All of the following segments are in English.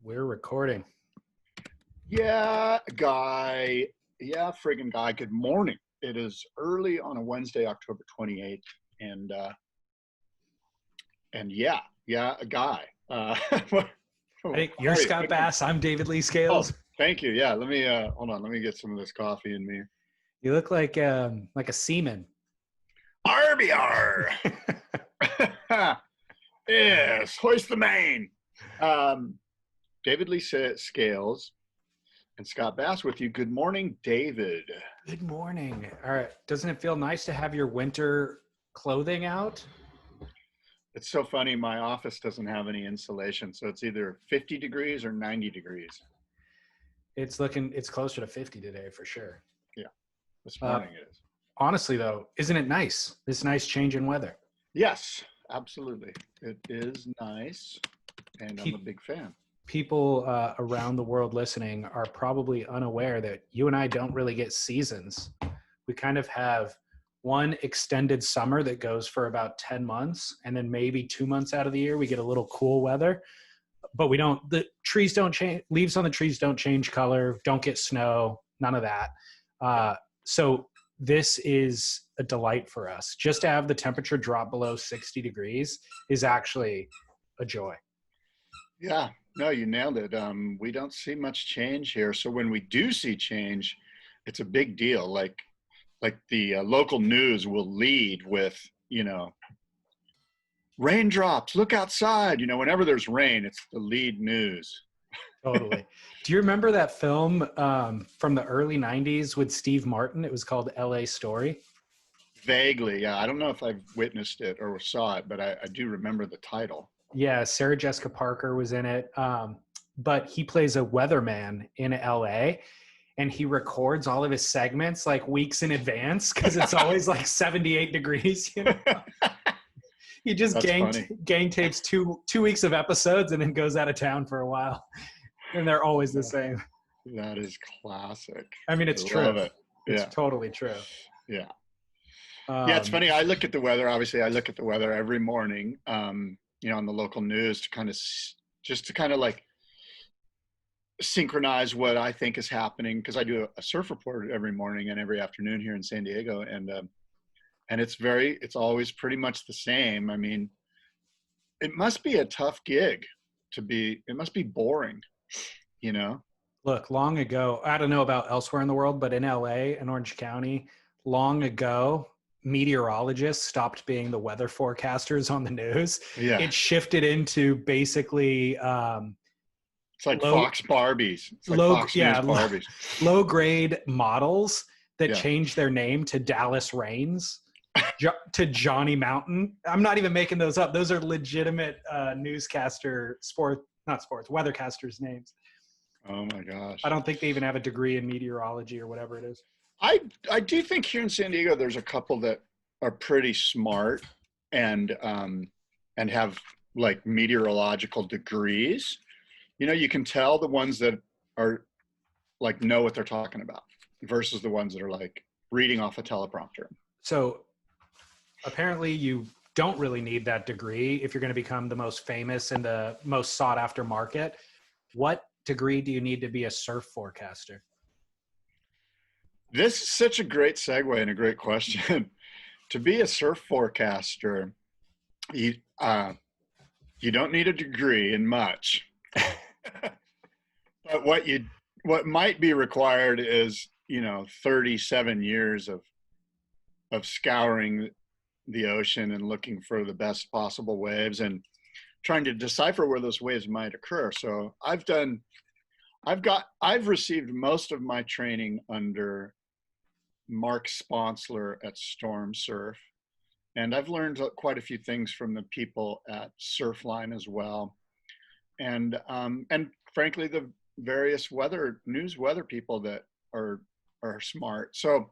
We're recording. Yeah, guy. Yeah, friggin' guy. Good morning. It is early on a Wednesday, October 28th. And, uh, and yeah, a guy. I think How you're are you? Scott Good morning. Bass. I'm David Lee Oh, Scales. thank you. Yeah, let me, hold on. Let me get some of this coffee in me. You look like a seaman. RBR. Yes, hoist the main. Um, David Lee Scales and Scott Bass with you. Good morning, David. Good morning. All right. Doesn't it feel nice to have your winter clothing out? It's so funny. My office doesn't have any insulation, so it's either 50 degrees or 90 degrees. It's closer to 50 today for sure. Yeah, this morning it is. Honestly, though, isn't it nice? This nice change in weather. Yes, absolutely. It is nice, and I'm a big fan. People around the world listening are probably unaware that you and I don't really get seasons. We kind of have one extended summer that goes for about 10 months, and then maybe 2 months out of the year we get a little cool weather. But the trees don't change, leaves on the trees don't change color, don't get snow, none of that. So this is a delight for us. Just to have the temperature drop below 60 degrees is actually a joy. Yeah, no, you nailed it. We don't see much change here. So when we do see change, it's a big deal. Like the local news will lead with, raindrops, look outside. Whenever there's rain, it's the lead news. Totally. Do you remember that film from the early 90s with Steve Martin? It was called LA Story. Vaguely, yeah. I don't know if I've witnessed it or saw it, but I do remember the title. Yeah, Sarah Jessica Parker was in it. But he plays a weatherman in LA, and he records all of his segments like weeks in advance because it's always like 78 degrees. He just gang tapes two weeks of episodes and then goes out of town for a while. And they're always the same. That is classic. I mean, it's true. Love it. It's totally true. Yeah. Yeah, it's funny. I look at the weather. Obviously, I look at the weather every morning, on the local news to kind of like synchronize what I think is happening, because I do a surf report every morning and every afternoon here in San Diego. And it's always pretty much the same. I mean, it must be a tough gig it must be boring, Look, long ago, I don't know about elsewhere in the world, but in LA and Orange County, long ago, meteorologists stopped being the weather forecasters on the news. Yeah. It shifted into basically it's like Fox Barbies. It's like Fox News Barbies. Low grade models that change their name to Dallas Rains, to Johnny Mountain. I'm not even making those up. Those are legitimate weathercasters' names. Oh my gosh. I don't think they even have a degree in meteorology or whatever it is. I do think here in San Diego, there's a couple that are pretty smart and have like meteorological degrees. You can tell the ones that are like know what they're talking about versus the ones that are like reading off a teleprompter. So apparently you don't really need that degree if you're going to become the most famous in the most sought after market. What degree do you need to be a surf forecaster? This is such a great segue and a great question. To be a surf forecaster, you don't need a degree in much. But what might be required is 37 years of scouring the ocean and looking for the best possible waves and trying to decipher where those waves might occur. So I've received most of my training under Mark Sponsler at Storm Surf, and I've learned quite a few things from the people at Surfline as well, and frankly the various weather people that are smart. So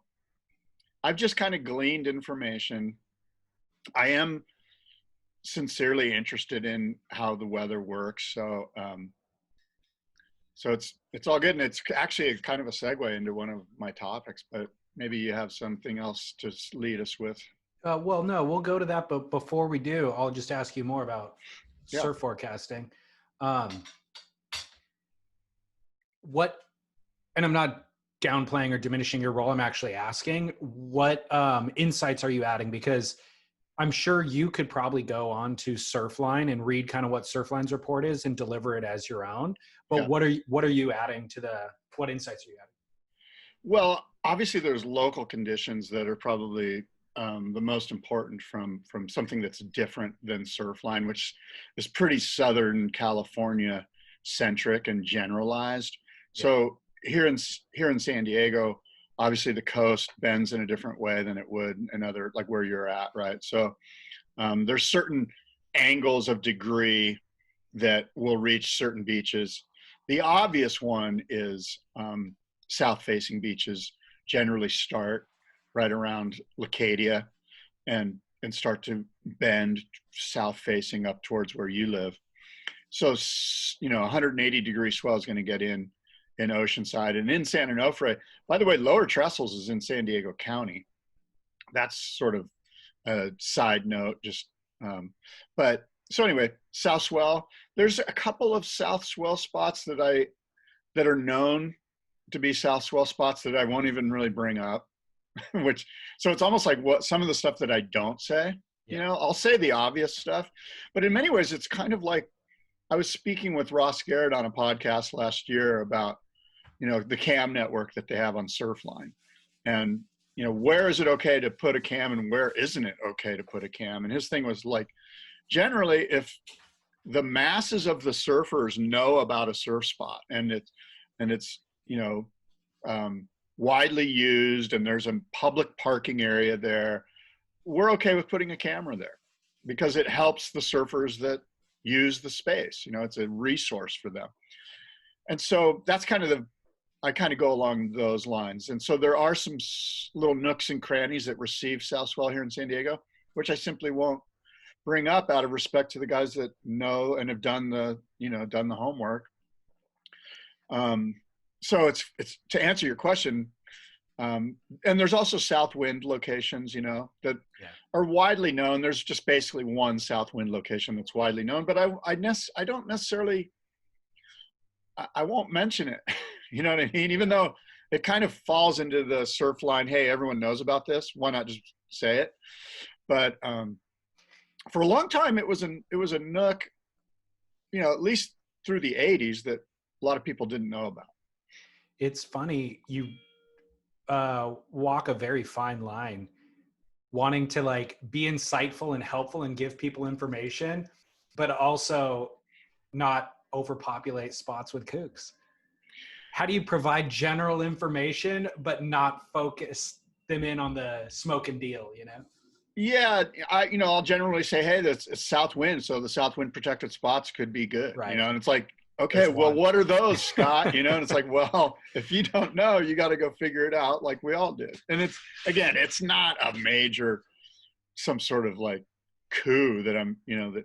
I've just kind of gleaned information. I am sincerely interested in how the weather works, so it's all good, and it's actually kind of a segue into one of my topics, but maybe you have something else to lead us with. Well, no, we'll go to that, but before we do, I'll just ask you more about surf forecasting. what, and I'm not downplaying or diminishing your role. I'm actually asking what insights are you adding? Because I'm sure you could probably go on to Surfline and read kind of what Surfline's report is and deliver it as your own. But Yeah. what are you adding to what insights are you adding? Well, obviously, there's local conditions that are probably the most important from something that's different than Surfline, which is pretty Southern California centric and generalized. Yeah. So here in San Diego, obviously the coast bends in a different way than it would in other, like where you're at, right? So there's certain angles of degree that will reach certain beaches. The obvious one is south-facing beaches generally start right around Leucadia and start to bend south-facing up towards where you live. So 180-degree swell is going to get in Oceanside and in San Onofre. By the way, Lower Trestles is in San Diego County. That's sort of a side note, just but so anyway, south swell. There's a couple of south swell spots that are known to be south swell spots that I won't even really bring up. Which, so it's almost like what some of the stuff that I don't say. Yeah. I'll say the obvious stuff, but in many ways, it's kind of like I was speaking with Ross Garrett on a podcast last year about the cam network that they have on Surfline, and where is it okay to put a cam and where isn't it okay to put a cam. And his thing was like, generally, if the masses of the surfers know about a surf spot and it's widely used and there's a public parking area there, we're okay with putting a camera there because it helps the surfers that use the space. It's a resource for them. And so that's I kind of go along those lines. And so there are some little nooks and crannies that receive south swell here in San Diego, which I simply won't bring up out of respect to the guys that know and have done the homework. So it's to answer your question. And there's also south wind locations, that are widely known. There's just basically one south wind location that's widely known, but I don't necessarily, I won't mention it. You know what I mean? Even though it kind of falls into the Surfline, hey, everyone knows about this, why not just say it? But for a long time, it was a nook, at least through the 80s, that a lot of people didn't know about. It's funny, you walk a very fine line, wanting to like be insightful and helpful and give people information, but also not overpopulate spots with kooks. How do you provide general information but not focus them in on the smoke and deal? Yeah, I'll generally say, hey, it's south wind, so the south wind protected spots could be good. Right. And it's like, okay, well, what are those, Scott? And it's like, well, if you don't know, you got to go figure it out, like we all did. And it's not a major, some sort of like coup that I'm, that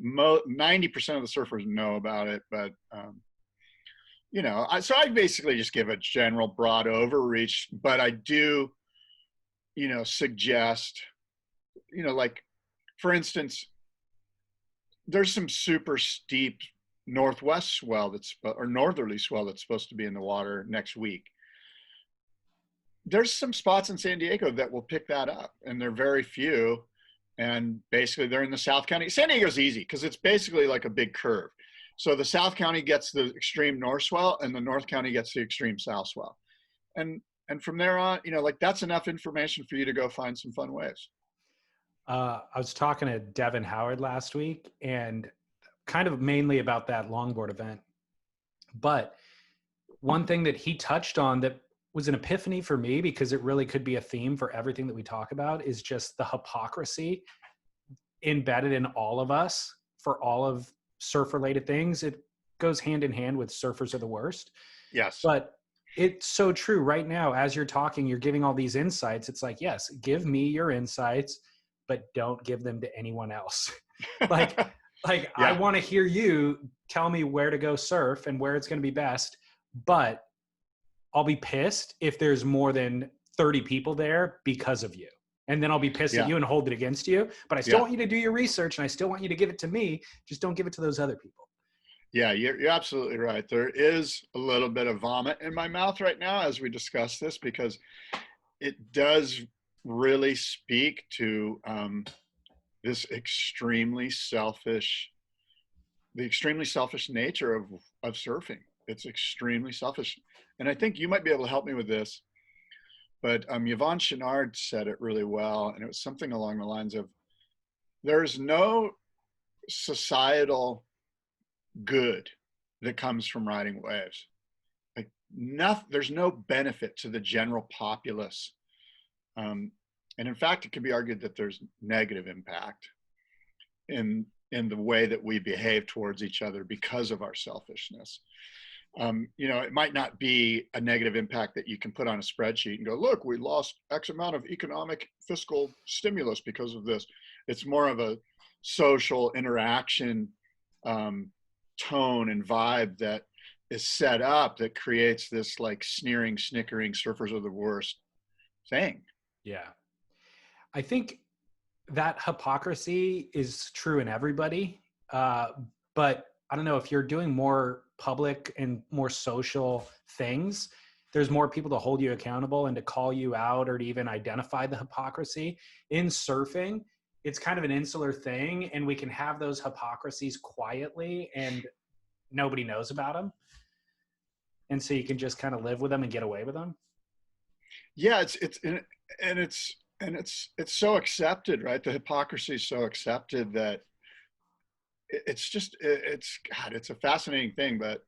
90% of the surfers know about it, but so I basically just give a general broad overreach, but I do, suggest, like, for instance, there's some super steep northwest swell or northerly swell that's supposed to be in the water next week. There's some spots in San Diego that will pick that up, and they're very few. And basically they're in the South County. San Diego's easy because it's basically like a big curve. So the South County gets the extreme north swell and the North County gets the extreme south swell. And from there on, like that's enough information for you to go find some fun waves. I was talking to Devin Howard last week and kind of mainly about that longboard event. But one thing that he touched on that was an epiphany for me, because it really could be a theme for everything that we talk about, is just the hypocrisy embedded in all of us for all of surf related things. It goes hand in hand with surfers are the worst. Yes. But it's so true right now. As you're talking, you're giving all these insights. It's like, yes, give me your insights, but don't give them to anyone else. like yeah. I want to hear you tell me where to go surf and where it's going to be best, but I'll be pissed if there's more than 30 people there because of you. And then I'll be pissed at you and hold it against you. But I still want you to do your research and I still want you to give it to me. Just don't give it to those other people. Yeah, you're absolutely right. There is a little bit of vomit in my mouth right now as we discuss this, because it does really speak to this the extremely selfish nature of surfing. It's extremely selfish. And I think you might be able to help me with this, but Yvonne Chouinard said it really well. And it was something along the lines of, there's no societal good that comes from riding waves. Like nothing, there's no benefit to the general populace. And in fact, it can be argued that there's negative impact in the way that we behave towards each other because of our selfishness. It might not be a negative impact that you can put on a spreadsheet and go, look, we lost X amount of economic fiscal stimulus because of this. It's more of a social interaction tone and vibe that is set up that creates this like sneering, snickering, surfers are the worst thing. Yeah. I think that hypocrisy is true in everybody. But I don't know, if you're doing more public and more social things, there's more people to hold you accountable and to call you out or to even identify the hypocrisy. In surfing, it's kind of an insular thing, and we can have those hypocrisies quietly and nobody knows about them. And so you can just kind of live with them and get away with them. Yeah, it's so accepted, right? The hypocrisy is so accepted that it's a fascinating thing, but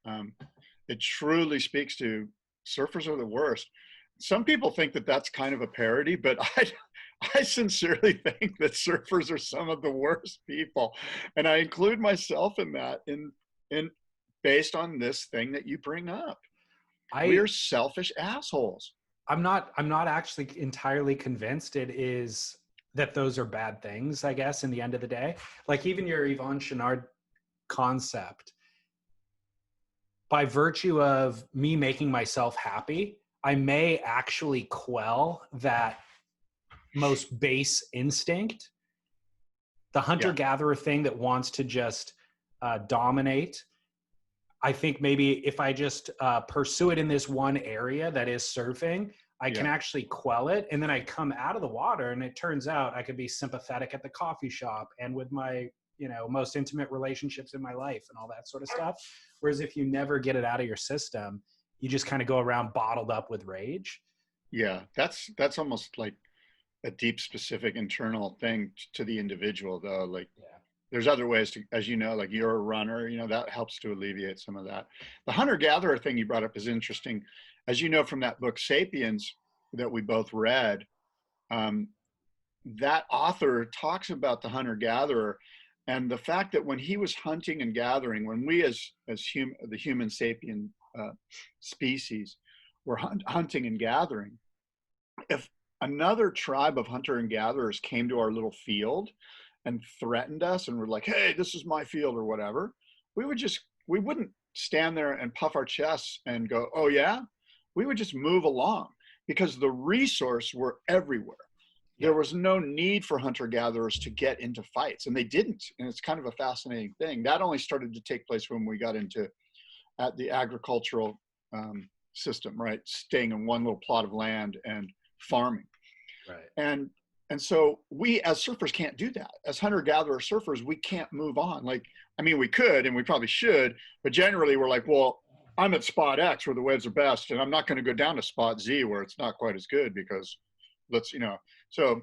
it truly speaks to surfers are the worst. Some people think that that's kind of a parody, but I sincerely think that surfers are some of the worst people, and I include myself in that. In based on this thing that you bring up, we're selfish assholes. I'm not actually entirely convinced it is that those are bad things, I guess, in the end of the day. Like even your Yvonne Chouinard concept, by virtue of me making myself happy, I may actually quell that most base instinct, the hunter-gatherer thing that wants to just dominate. I think maybe if I just pursue it in this one area that is surfing, I can actually quell it. And then I come out of the water and it turns out I could be sympathetic at the coffee shop and with my, most intimate relationships in my life and all that sort of stuff. Whereas if you never get it out of your system, you just kind of go around bottled up with rage. Yeah, that's almost like a deep, specific internal thing to the individual, though. Like, there's other ways to, as you know, like you're a runner, that helps to alleviate some of that. The hunter-gatherer thing you brought up is interesting. As you know from that book, Sapiens, that we both read, that author talks about the hunter-gatherer and the fact that when he was hunting and gathering, when we the human sapien species were hunting and gathering, if another tribe of hunter and gatherers came to our little field and threatened us and were like, hey, this is my field or whatever, we wouldn't stand there and puff our chests and go, oh yeah, we would just move along because the resources were everywhere. There was no need for hunter-gatherers to get into fights, and they didn't. And it's kind of a fascinating thing. That only started to take place when we got into the agricultural system, right? Staying in one little plot of land and farming. Right. And so we as surfers can't do that. As hunter-gatherer surfers, we can't move on. Like, I mean, we could, and we probably should, but generally we're like, well, I'm at spot X where the waves are best, and I'm not going to go down to spot Z where it's not quite as good because so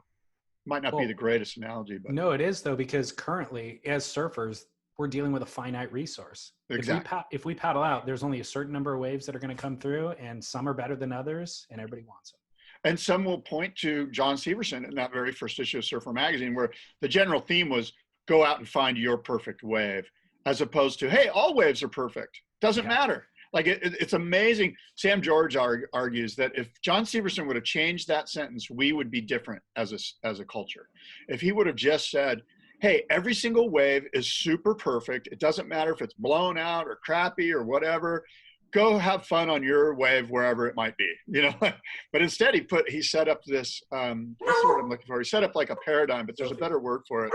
might not be the greatest analogy, but no, it is though, because currently as surfers, we're dealing with a finite resource. Exactly. If we paddle out, there's only a certain number of waves that are going to come through, and some are better than others, and everybody wants them. And some will point to John Severson in that very first issue of Surfer Magazine, where the general theme was go out and find your perfect wave, as opposed to, hey, all waves are perfect. Doesn't matter. Like it's amazing. Sam George argues that if John Severson would have changed that sentence, we would be different as a culture. If he would have just said, hey, every single wave is super perfect. It doesn't matter if it's blown out or crappy or whatever. Go have fun on your wave wherever it might be, But instead, he set up this. What's the word I'm looking for? He set up like a paradigm, but there's a better word for it,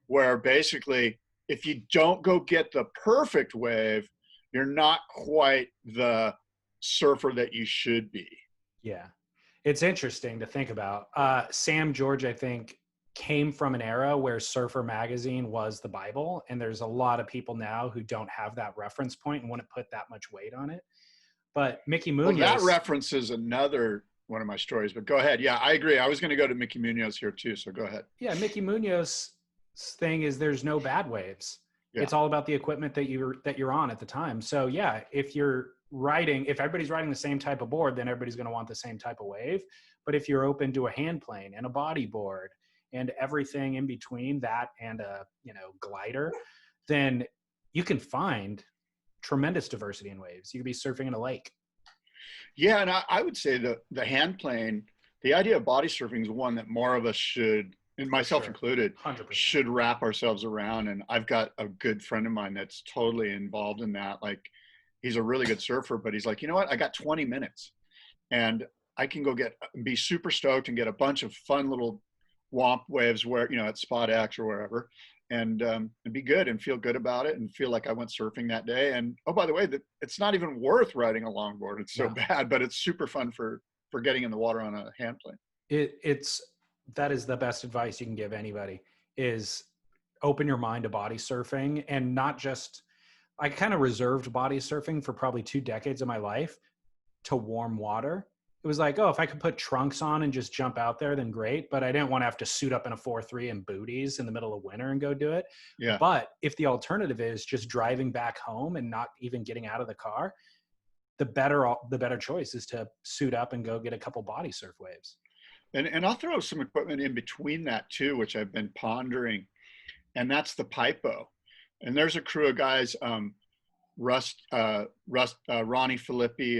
where basically if you don't go get the perfect wave, you're not quite the surfer that you should be. Yeah. It's interesting to think about. Sam George, I think, came from an era where Surfer Magazine was the Bible. And there's a lot of people now who don't have that reference point and wouldn't put that much weight on it. But Mickey Well, that Munoz. reference is another one of my stories, but go ahead. Yeah, I agree. I was going to go to Mickey Munoz here too, so go ahead. Yeah, Mickey Munoz's thing is there's no bad waves. Yeah. It's all about the equipment that you're on at the time. So yeah, if everybody's riding the same type of board, then everybody's going to want the same type of wave. But if you're open to a hand plane and a body board and everything in between that and a glider, then you can find tremendous diversity in waves. You could be surfing in a lake. Yeah, and I would say the hand plane, the idea of body surfing is one that more of us should, and myself included, 100%. should wrap ourselves around. And I've got a good friend of mine that's totally involved in that. Like, he's a really good surfer, but he's like, you know what? I got 20 minutes and I can go be super stoked and get a bunch of fun little womp waves where, at Spot X or wherever, and be good and feel good about it and feel like I went surfing that day. And oh, by the way, it's not even worth riding a longboard. It's so bad, but it's super fun for getting in the water on a hand plane. That is the best advice you can give anybody, is open your mind to body surfing. And not just, I kind of reserved body surfing for probably 2 decades of my life to warm water. It was like, oh, if I could put trunks on and just jump out there, then great. But I didn't want to have to suit up in a 4.3 and booties in the middle of winter and go do it. Yeah. But if the alternative is just driving back home and not even getting out of the car, the better choice is to suit up and go get a couple body surf waves. And I'll throw some equipment in between that too, which I've been pondering, and that's the Pipo. And there's a crew of guys, Ronnie Filippi,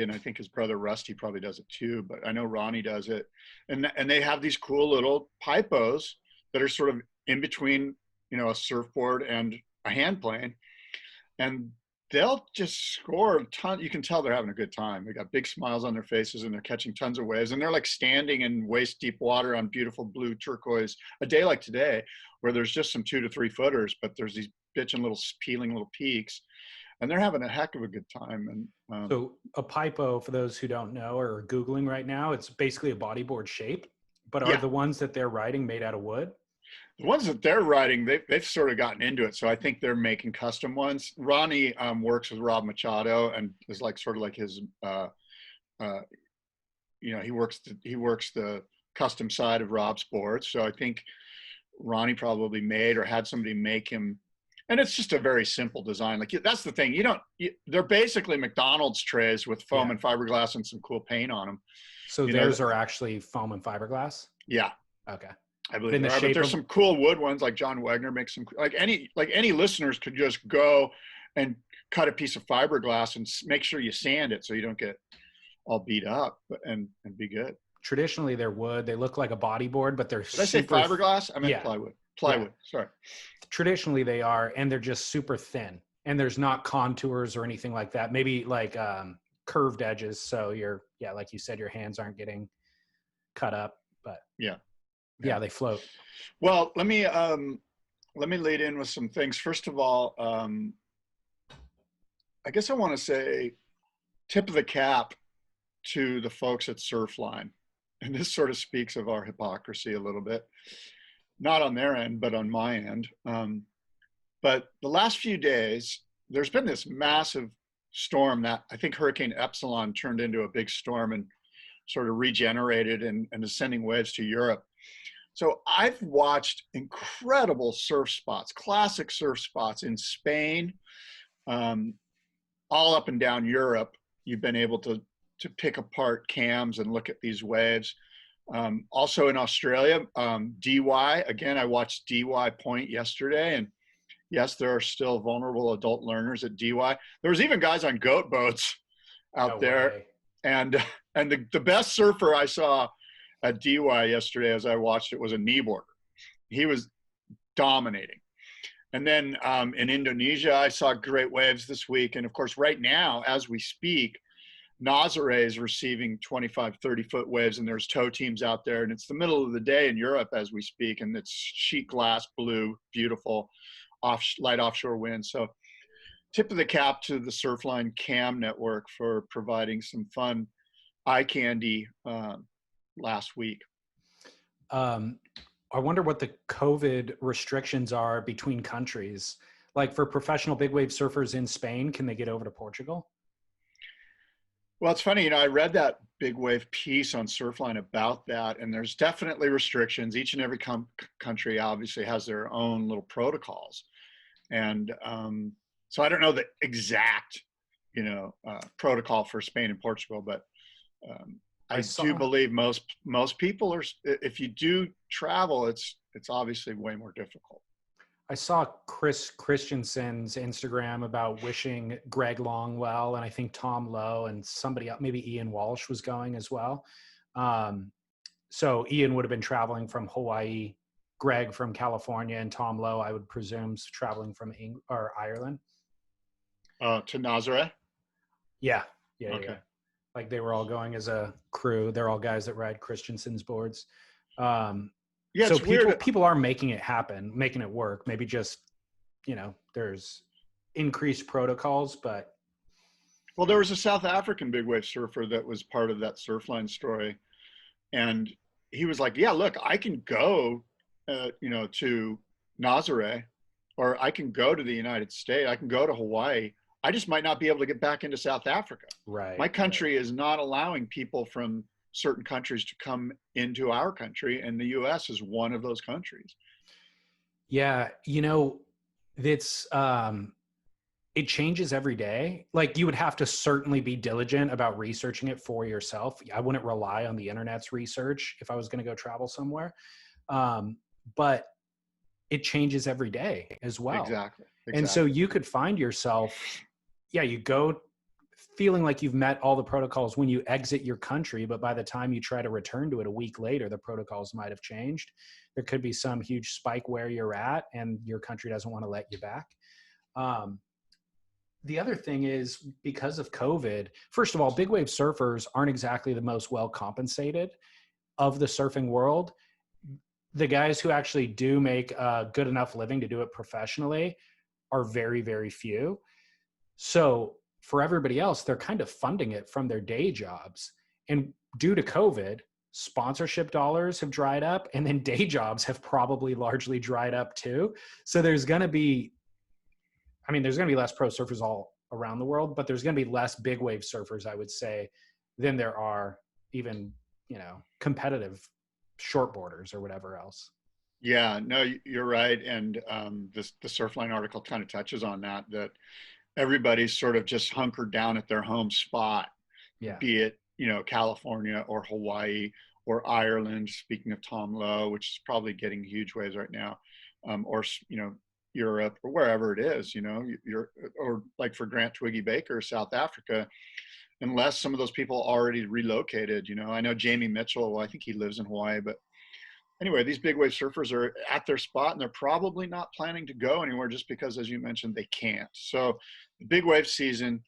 and I think his brother Rusty probably does it too, but I know Ronnie does it. And they have these cool little Pipos that are sort of in between, a surfboard and a hand plane. And they'll just score a ton. You can tell they're having a good time. They got big smiles on their faces and they're catching tons of waves. And they're like standing in waist deep water on beautiful blue turquoise, a day like today, where there's just some 2 to 3 footers, but there's these bitchin' little peeling little peaks. And they're having a heck of a good time. And so a Pipo, for those who don't know or are Googling right now, it's basically a bodyboard shape. But are the ones that they're riding made out of wood? The ones that they're riding, they've sort of gotten into it. So I think they're making custom ones. Ronnie works with Rob Machado and is like sort of like his, he works the custom side of Rob's boards. So I think Ronnie probably made or had somebody make him. And it's just a very simple design. Like, that's the thing. They're basically McDonald's trays with foam and fiberglass and some cool paint on them. So theirs are actually foam and fiberglass? Yeah. Okay. I believe they are, but there's some cool wood ones, like John Wagner makes some, like any listeners could just go and cut a piece of fiberglass and make sure you sand it so you don't get all beat up and be good. Traditionally they're wood. They look like a bodyboard, but they're Did I say fiberglass? I meant plywood. Plywood. Sorry. Traditionally they are, and they're just super thin, and there's not contours or anything like that. Maybe like curved edges. So like you said, your hands aren't getting cut up, but yeah, they float. Well, let me lead in with some things. First of all, I guess I want to say tip of the cap to the folks at Surfline. And this sort of speaks of our hypocrisy a little bit, not on their end, but on my end. But the last few days, there's been this massive storm that I think Hurricane Epsilon turned into a big storm and sort of regenerated and is sending waves to Europe. So I've watched incredible surf spots, classic surf spots in Spain, all up and down Europe. You've been able to pick apart cams and look at these waves. Also in Australia, DY, again, I watched DY Point yesterday, and yes, there are still vulnerable adult learners at DY. There was even guys on goat boats out there. And the best surfer I saw at DY yesterday as I watched it was a kneeboarder. He was dominating. And then in Indonesia, I saw great waves this week. And of course, right now, as we speak, Nazare is receiving 25, 30-foot waves, and there's tow teams out there. And it's the middle of the day in Europe as we speak, and it's sheet glass blue, beautiful. light offshore winds. So tip of the cap to the Surfline Cam Network for providing some fun eye candy last week. I wonder what the COVID restrictions are between countries. Like for professional big wave surfers in Spain, can they get over to Portugal? Well, it's funny, I read that big wave piece on Surfline about that, and there's definitely restrictions. Each and every country obviously has their own little protocols. And so I don't know the exact, protocol for Spain and Portugal, but I do believe most people are. If you do travel, it's obviously way more difficult. I saw Chris Christensen's Instagram about wishing Greg Long well, and I think Tom Lowe and somebody else, maybe Ian Walsh, was going as well. So Ian would have been traveling from Hawaii, Greg from California, and Tom Lowe, I would presume, traveling from Ireland. To Nazaré? Yeah. Okay. Yeah. Like they were all going as a crew. They're all guys that ride Christensen's boards. Yeah, so it's weird. People are making it happen, making it work. Maybe just, there's increased protocols, but. Well, there was a South African big wave surfer that was part of that Surfline story. And he was like, yeah, look, I can go, to Nazaré, or I can go to the United States. I can go to Hawaii. I just might not be able to get back into South Africa. Right. My country is not allowing people from certain countries to come into our country, and the US is one of those countries. Yeah, it's it changes every day. Like you would have to certainly be diligent about researching it for yourself. I wouldn't rely on the internet's research if I was going to go travel somewhere. But it changes every day as well. Exactly. And so you could find yourself, you go feeling like you've met all the protocols when you exit your country, but by the time you try to return to it a week later, the protocols might have changed. There could be some huge spike where you're at and your country doesn't want to let you back. The other thing is, because of COVID, first of all, big wave surfers aren't exactly the most well compensated of the surfing world. The guys who actually do make a good enough living to do it professionally are very, very few. So for everybody else, they're kind of funding it from their day jobs. And due to COVID, sponsorship dollars have dried up, and then day jobs have probably largely dried up too. So there's going to be less pro surfers all around the world, but there's going to be less big wave surfers, I would say, than there are even, competitive shortboarders or whatever else. Yeah, no, you're right. And the Surfline article kind of touches on that everybody's sort of just hunkered down at their home spot, be it, California or Hawaii or Ireland, speaking of Tom Lowe, which is probably getting huge waves right now, or, Europe or wherever it is, or like for Grant Twiggy Baker, South Africa, unless some of those people already relocated. I know Jamie Mitchell, well, I think he lives in Hawaii, but anyway, these big wave surfers are at their spot and they're probably not planning to go anywhere just because, as you mentioned, they can't. So the big wave season,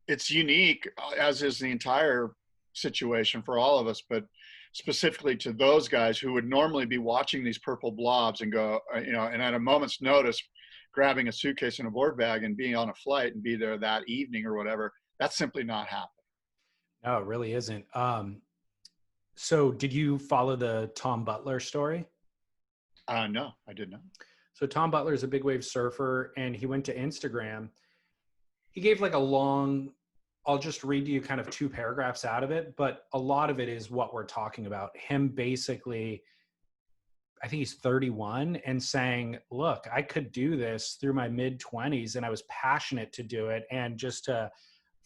it's unique, as is the entire situation for all of us, but specifically to those guys who would normally be watching these purple blobs and go, and at a moment's notice, grabbing a suitcase and a board bag and being on a flight and be there that evening or whatever. That's simply not happening. No, it really isn't. So did you follow the Tom Butler story? No, I did not. So Tom Butler is a big wave surfer, and he went to Instagram. He gave like a long, I'll just read you kind of 2 paragraphs out of it, but a lot of it is what we're talking about. Him basically, I think he's 31, and saying, look, I could do this through my mid-20s, and I was passionate to do it, and just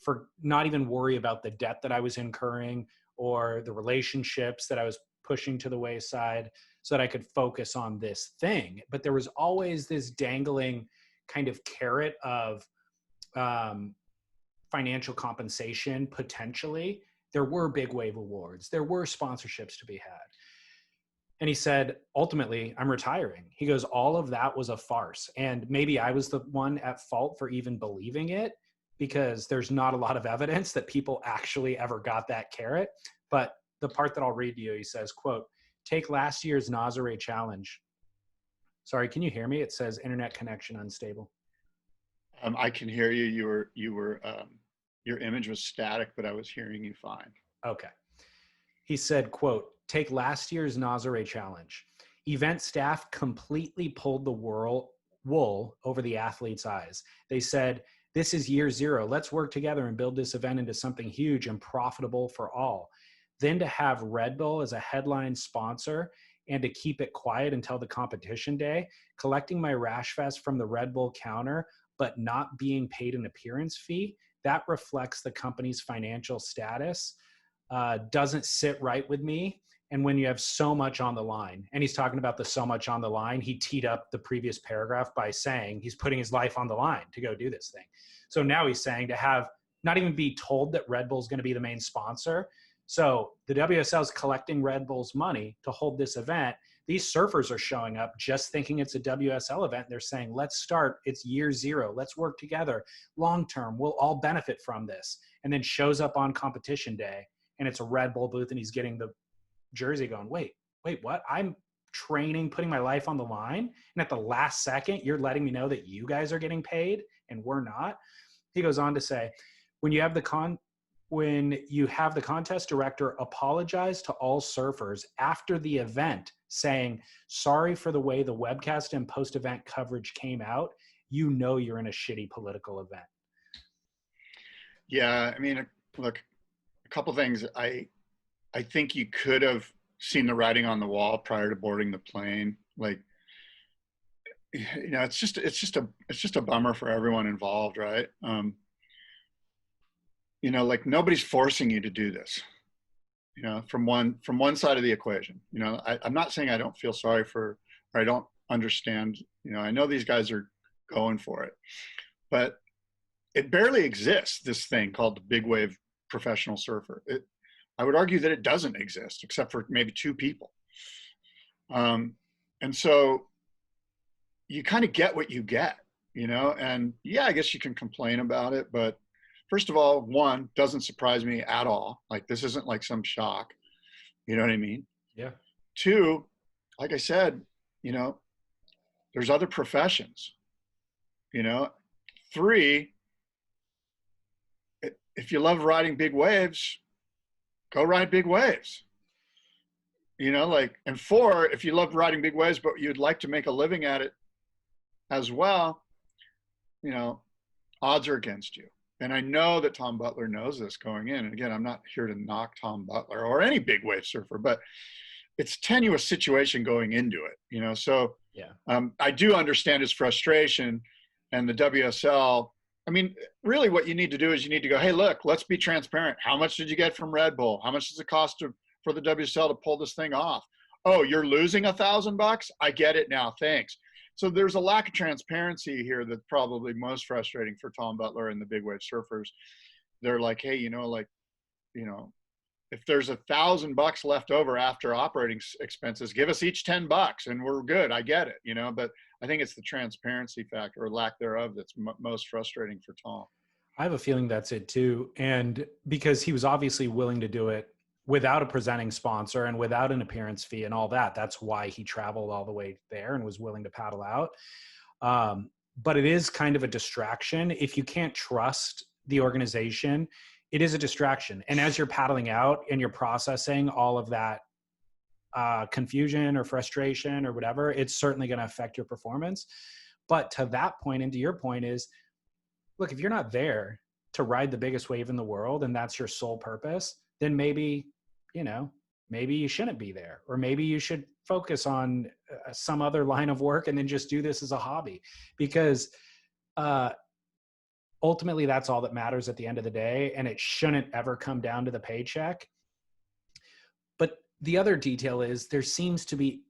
for not even worry about the debt that I was incurring or the relationships that I was pushing to the wayside, so that I could focus on this thing. But there was always this dangling kind of carrot of financial compensation, potentially. There were big wave awards. There were sponsorships to be had. And he said, ultimately, I'm retiring. He goes, all of that was a farce. And maybe I was the one at fault for even believing it, because there's not a lot of evidence that people actually ever got that carrot. But the part that I'll read to you, he says, quote, take last year's Nazaré challenge. Sorry, can you hear me? It says internet connection unstable. I can hear you. Your image was static, but I was hearing you fine. Okay. He said, quote, take last year's Nazare challenge. Event staff completely pulled the wool over the athletes' eyes. They said, this is year zero. Let's work together and build this event into something huge and profitable for all. Then to have Red Bull as a headline sponsor and to keep it quiet until the competition day, collecting my Rash Fest from the Red Bull counter, but not being paid an appearance fee, that reflects the company's financial status. Doesn't sit right with me. And when you have so much on the line, and he's talking about the so much on the line, he teed up the previous paragraph by saying he's putting his life on the line to go do this thing. So now he's saying to have not even be told that Red Bull is going to be the main sponsor. So the WSL is collecting Red Bull's money to hold this event. These surfers are showing up just thinking it's a WSL event. They're saying, let's start. It's year zero. Let's work together. Long term, we'll all benefit from this. And then shows up on competition day and it's a Red Bull booth and he's getting the jersey going, wait, what? I'm training, putting my life on the line. And at the last second, you're letting me know that you guys are getting paid and we're not. He goes on to say, when you have the contest director apologize to all surfers after the event saying, sorry for the way the webcast and post-event coverage came out, you know you're in a shitty political event. Yeah, I mean, look, a couple things. I think you could have seen the writing on the wall prior to boarding the plane. Like, you know, it's just a bummer for everyone involved, right? You know, like nobody's forcing you to do this. You know, from one side of the equation. You know, I'm not saying I don't feel sorry for, or I don't understand. You know, I know these guys are going for it, but it barely exists. This thing called the big wave professional surfer. I would argue that it doesn't exist except for maybe two people. And so you kind of get what you get, you know, and yeah, I guess you can complain about it, but first of all, one, doesn't surprise me at all. Like this isn't like some shock, you know what I mean? Yeah. Two, like I said, you know, there's other professions, you know. Three, if you love riding big waves, go ride big waves. You know, like, and four, if you love riding big waves, but you'd like to make a living at it as well, you know, odds are against you. And I know that Tom Butler knows this going in. And again, I'm not here to knock Tom Butler or any big wave surfer, but it's a tenuous situation going into it, you know? So yeah, I do understand his frustration and the WSL. I mean, really what you need to do is you need to go, hey, look, let's be transparent. How much did you get from Red Bull? How much does it cost for the WSL to pull this thing off? Oh, you're losing $1,000? I get it now. Thanks. So there's a lack of transparency here that's probably most frustrating for Tom Butler and the big wave surfers. They're like, hey, you know, like, you know, if there's $1,000 left over after operating expenses, give us each $10 and we're good. I get it, you know, but I think it's the transparency factor or lack thereof that's most frustrating for Tom. I have a feeling that's it too. And because he was obviously willing to do it without a presenting sponsor and without an appearance fee and all that. That's why he traveled all the way there and was willing to paddle out. But it is kind of a distraction. If you can't trust the organization, it is a distraction. And as you're paddling out and you're processing all of that confusion or frustration or whatever, it's certainly going to affect your performance. But to that point, and to your point is, look, if you're not there to ride the biggest wave in the world and that's your sole purpose, then maybe, you know, maybe you shouldn't be there, or maybe you should focus on some other line of work and then just do this as a hobby, because ultimately that's all that matters at the end of the day. And it shouldn't ever come down to the paycheck. But the other detail is there seems to be,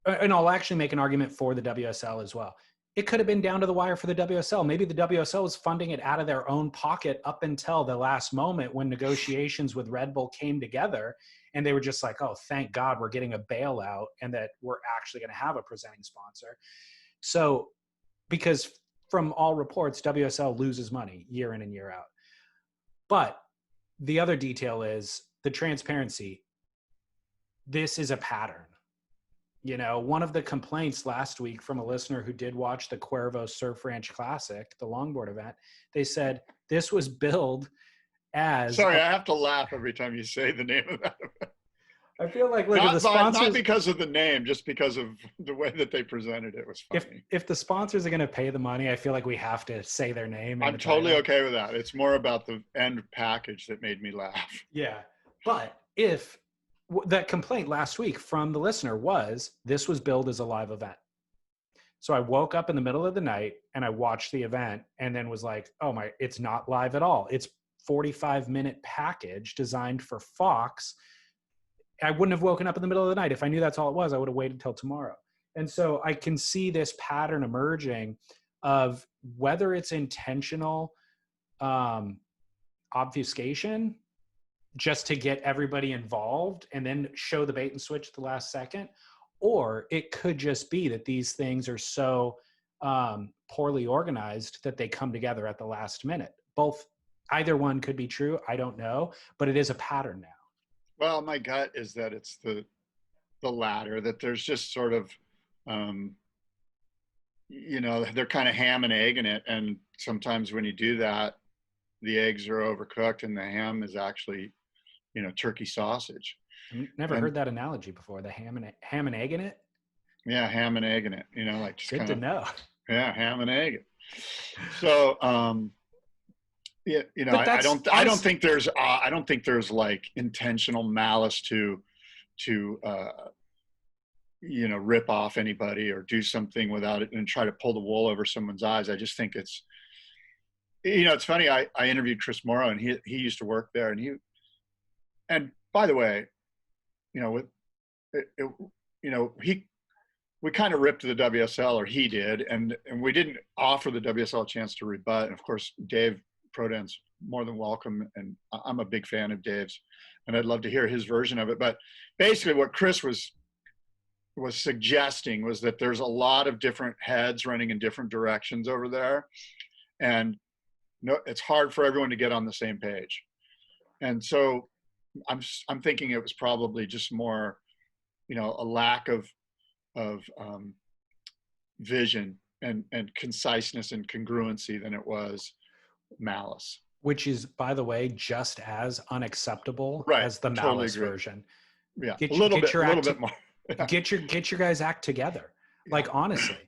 and I'll actually make an argument for the WSL as well. It could have been down to the wire for the WSL. Maybe the WSL was funding it out of their own pocket up until the last moment when negotiations with Red Bull came together and they were just like, oh, thank God we're getting a bailout and that we're actually going to have a presenting sponsor. So, because from all reports, WSL loses money year in and year out. But the other detail is the transparency. This is a pattern. You know, one of the complaints last week from a listener who did watch the Cuervo Surf Ranch Classic, the longboard event, they said this was billed as Sorry, I have to laugh every time you say the name of that. I feel like, look at the sponsors. Not because of the name, just because of the way that they presented it was funny. If the sponsors are going to pay the money, I feel like we have to say their name. I'm totally okay with that. It's more about the end package that made me laugh. Yeah. But if that complaint last week from the listener was this was billed as a live event. So I woke up in the middle of the night and I watched the event and then was like, oh my, it's not live at all. It's 45-minute package designed for Fox. I wouldn't have woken up in the middle of the night. If I knew that's all it was, I would have waited till tomorrow. And so I can see this pattern emerging of whether it's intentional obfuscation just to get everybody involved and then show the bait and switch at the last second, or it could just be that these things are so poorly organized that they come together at the last minute. Either one could be true. I don't know, but it is a pattern now. Well, my gut is that it's the latter, that there's just sort of, you know, they're kind of ham and egg in it. And sometimes when you do that, the eggs are overcooked and the ham is actually, you know, turkey sausage. I've never heard that analogy before. The ham and egg in it. Yeah, ham and egg in it. You know, like just good to know. Yeah, ham and egg. So, yeah, you know, I don't think there's like intentional malice to you know, rip off anybody or do something without it and try to pull the wool over someone's eyes. I just think it's, you know, it's funny. I interviewed Chris Morrow and he used to work there, and by the way, you know, you know, we kind of ripped the WSL, or he did, and we didn't offer the WSL a chance to rebut. And of course, Dave Prodan's more than welcome, and I'm a big fan of Dave's, and I'd love to hear his version of it. But basically, what Chris was suggesting was that there's a lot of different heads running in different directions over there, and it's hard for everyone to get on the same page. And so I'm thinking it was probably just more, you know, a lack of vision and conciseness and congruency than it was malice. Which is, by the way, just as unacceptable as the malice version. Yeah, a little bit more. Yeah. Get your guys' act together. Yeah. Like, honestly,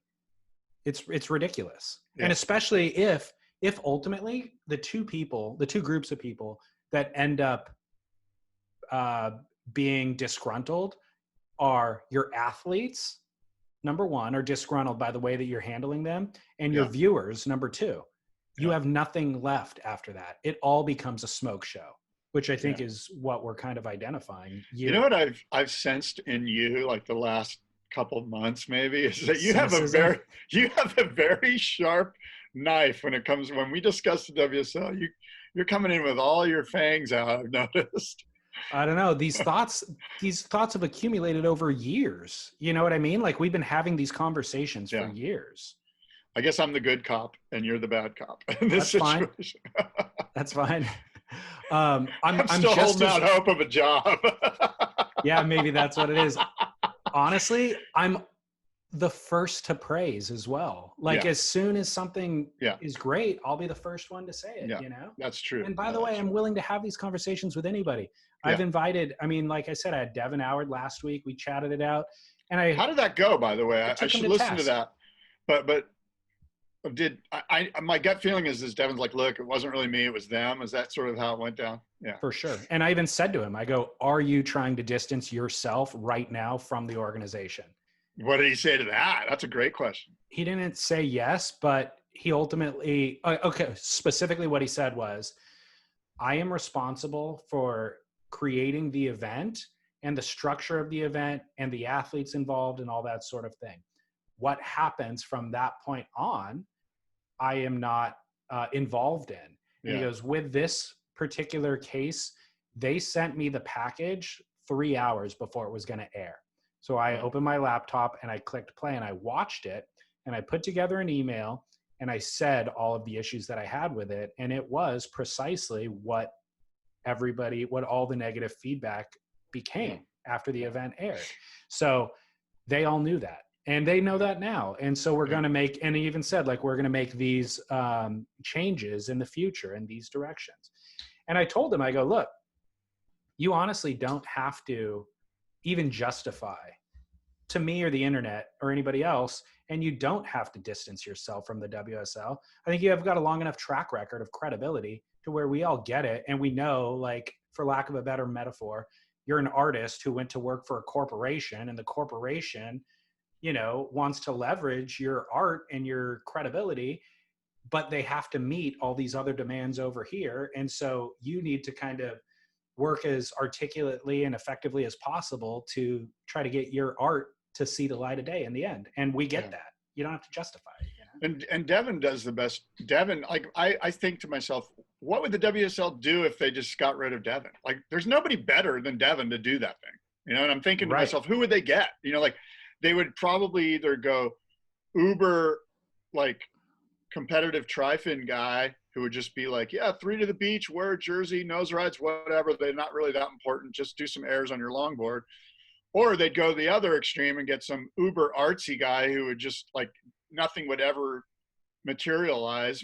it's ridiculous. Yeah. And especially if ultimately the two groups of people that end up being disgruntled are your athletes, number one, are disgruntled by the way that you're handling them, and your viewers, number two. You have nothing left after that. It all becomes a smoke show, which I think is what we're kind of identifying. You know what I've sensed in you, like the last couple of months, maybe, is that you have a very sharp knife when we discuss the WSL. You're coming in with all your fangs out, I've noticed. I don't know. These thoughts have accumulated over years. You know what I mean? Like, we've been having these conversations for years. I guess I'm the good cop and you're the bad cop in this situation. Fine. That's fine. I'm still holding out hope of a job. Yeah, maybe that's what it is. Honestly, I'm the first to praise as well. Like, as soon as something is great, I'll be the first one to say it, you know? That's true. And by the way, I'm willing to have these conversations with anybody. I've invited, I mean, like I said, I had Devin Howard last week. We chatted it out. And how did that go, by the way? I should listen to that. But my gut feeling is Devin's like, look, it wasn't really me, it was them. Is that sort of how it went down? Yeah. For sure. And I even said to him, I go, are you trying to distance yourself right now from the organization? What did he say to that? That's a great question. He didn't say yes, but he ultimately, specifically what he said was, I am responsible for creating the event and the structure of the event and the athletes involved and all that sort of thing. What happens from that point on, I am not involved in. And he goes, with this particular case, they sent me the package 3 hours before it was going to air. So I opened my laptop and I clicked play and I watched it and I put together an email and I said all of the issues that I had with it. And it was precisely what all the negative feedback became after the event aired. So They all knew that. And they know that now. And so we're going to make, and he even said, like, we're going to make these changes in the future in these directions. And I told him, I go, look, you honestly don't have to even justify to me or the internet or anybody else, and you don't have to distance yourself from the WSL. I think you have got a long enough track record of credibility to where we all get it. And we know, like, for lack of a better metaphor, you're an artist who went to work for a corporation, and the corporation, you know, wants to leverage your art and your credibility, but they have to meet all these other demands over here. And so you need to kind of work as articulately and effectively as possible to try to get your art to see the light of day in the end. And we get that. You don't have to justify it. You know? And Devin does the best. Devin, like, I think to myself, what would the WSL do if they just got rid of Devin? Like, there's nobody better than Devin to do that thing. You know, and I'm thinking to myself, who would they get? You know, like, they would probably either go uber, like, competitive tri-fin guy who would just be like, yeah, 3 to the beach, wear a jersey, nose rides, whatever. They're not really that important. Just do some airs on your longboard. Or they'd go the other extreme and get some uber artsy guy who would just, like, nothing would ever materialize.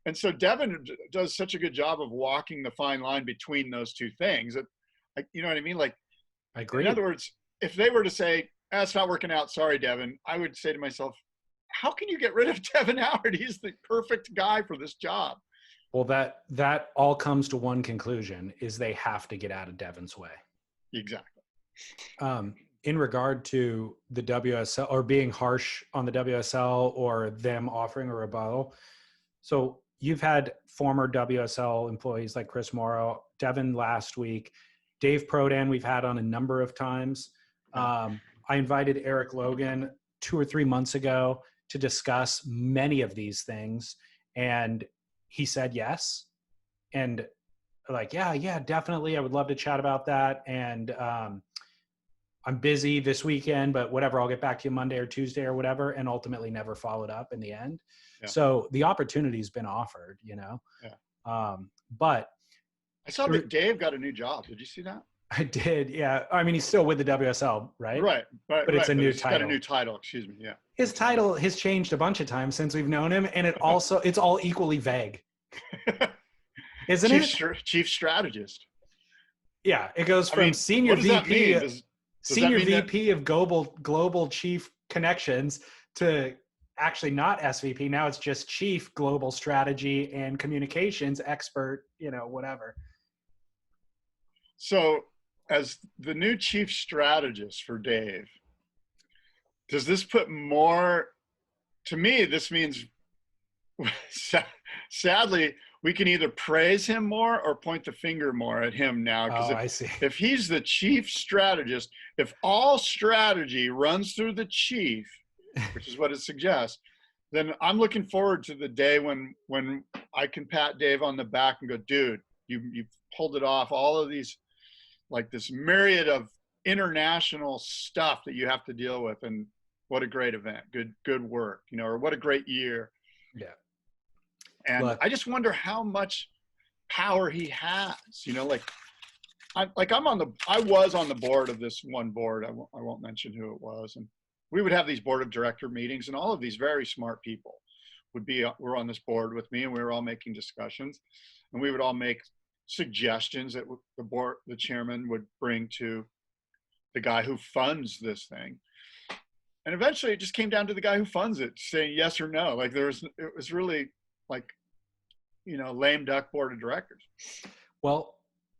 And so Devin does such a good job of walking the fine line between those two things. That, like, you know what I mean? Like, I agree. In other words, if they were to say, it's not working out, sorry, Devin, I would say to myself, how can you get rid of Devin Howard? He's the perfect guy for this job. Well, that all comes to one conclusion, is they have to get out of Devin's way. Exactly. In regard to the WSL or being harsh on the WSL or them offering a rebuttal. So you've had former WSL employees like Chris Morrow, Devin last week, Dave Prodan we've had on a number of times. I invited Eric Logan 2 or 3 months ago to discuss many of these things. And he said yes. And like, yeah, definitely. I would love to chat about that. And I'm busy this weekend, but whatever, I'll get back to you Monday or Tuesday or whatever, and ultimately never followed up in the end. Yeah. So the opportunity's been offered, you know? Yeah. But I saw that Dave got a new job. Did you see that? I did. Yeah. I mean, he's still with the WSL, right? Right. But it's a new title. Got a new title. Excuse me. Yeah. His title has changed a bunch of times since we've known him. And it's all equally vague. Isn't it? Chief strategist. Yeah. It goes from senior VP. Senior VP of global chief connections to actually not SVP. Now it's just chief global strategy and communications expert, you know, whatever. So as the new chief strategist for Dave, does this put more, to me, this means sadly, we can either praise him more or point the finger more at him now. Because if he's the chief strategist, if all strategy runs through the chief, which is what it suggests, then I'm looking forward to the day when I can pat Dave on the back and go, dude, you pulled it off. All of these, like, this myriad of international stuff that you have to deal with, and what a great event. Good work, you know, or what a great year. Yeah. And look, I just wonder how much power he has, you know, I was on the board of this one board. I won't mention who it was. And we would have these board of director meetings, and all of these very smart people were on this board with me, and we were all making discussions, and we would all make suggestions that the chairman would bring to the guy who funds this thing. And eventually it just came down to the guy who funds it saying yes or no. Like, it was really, like, you know, lame duck board of directors. Well,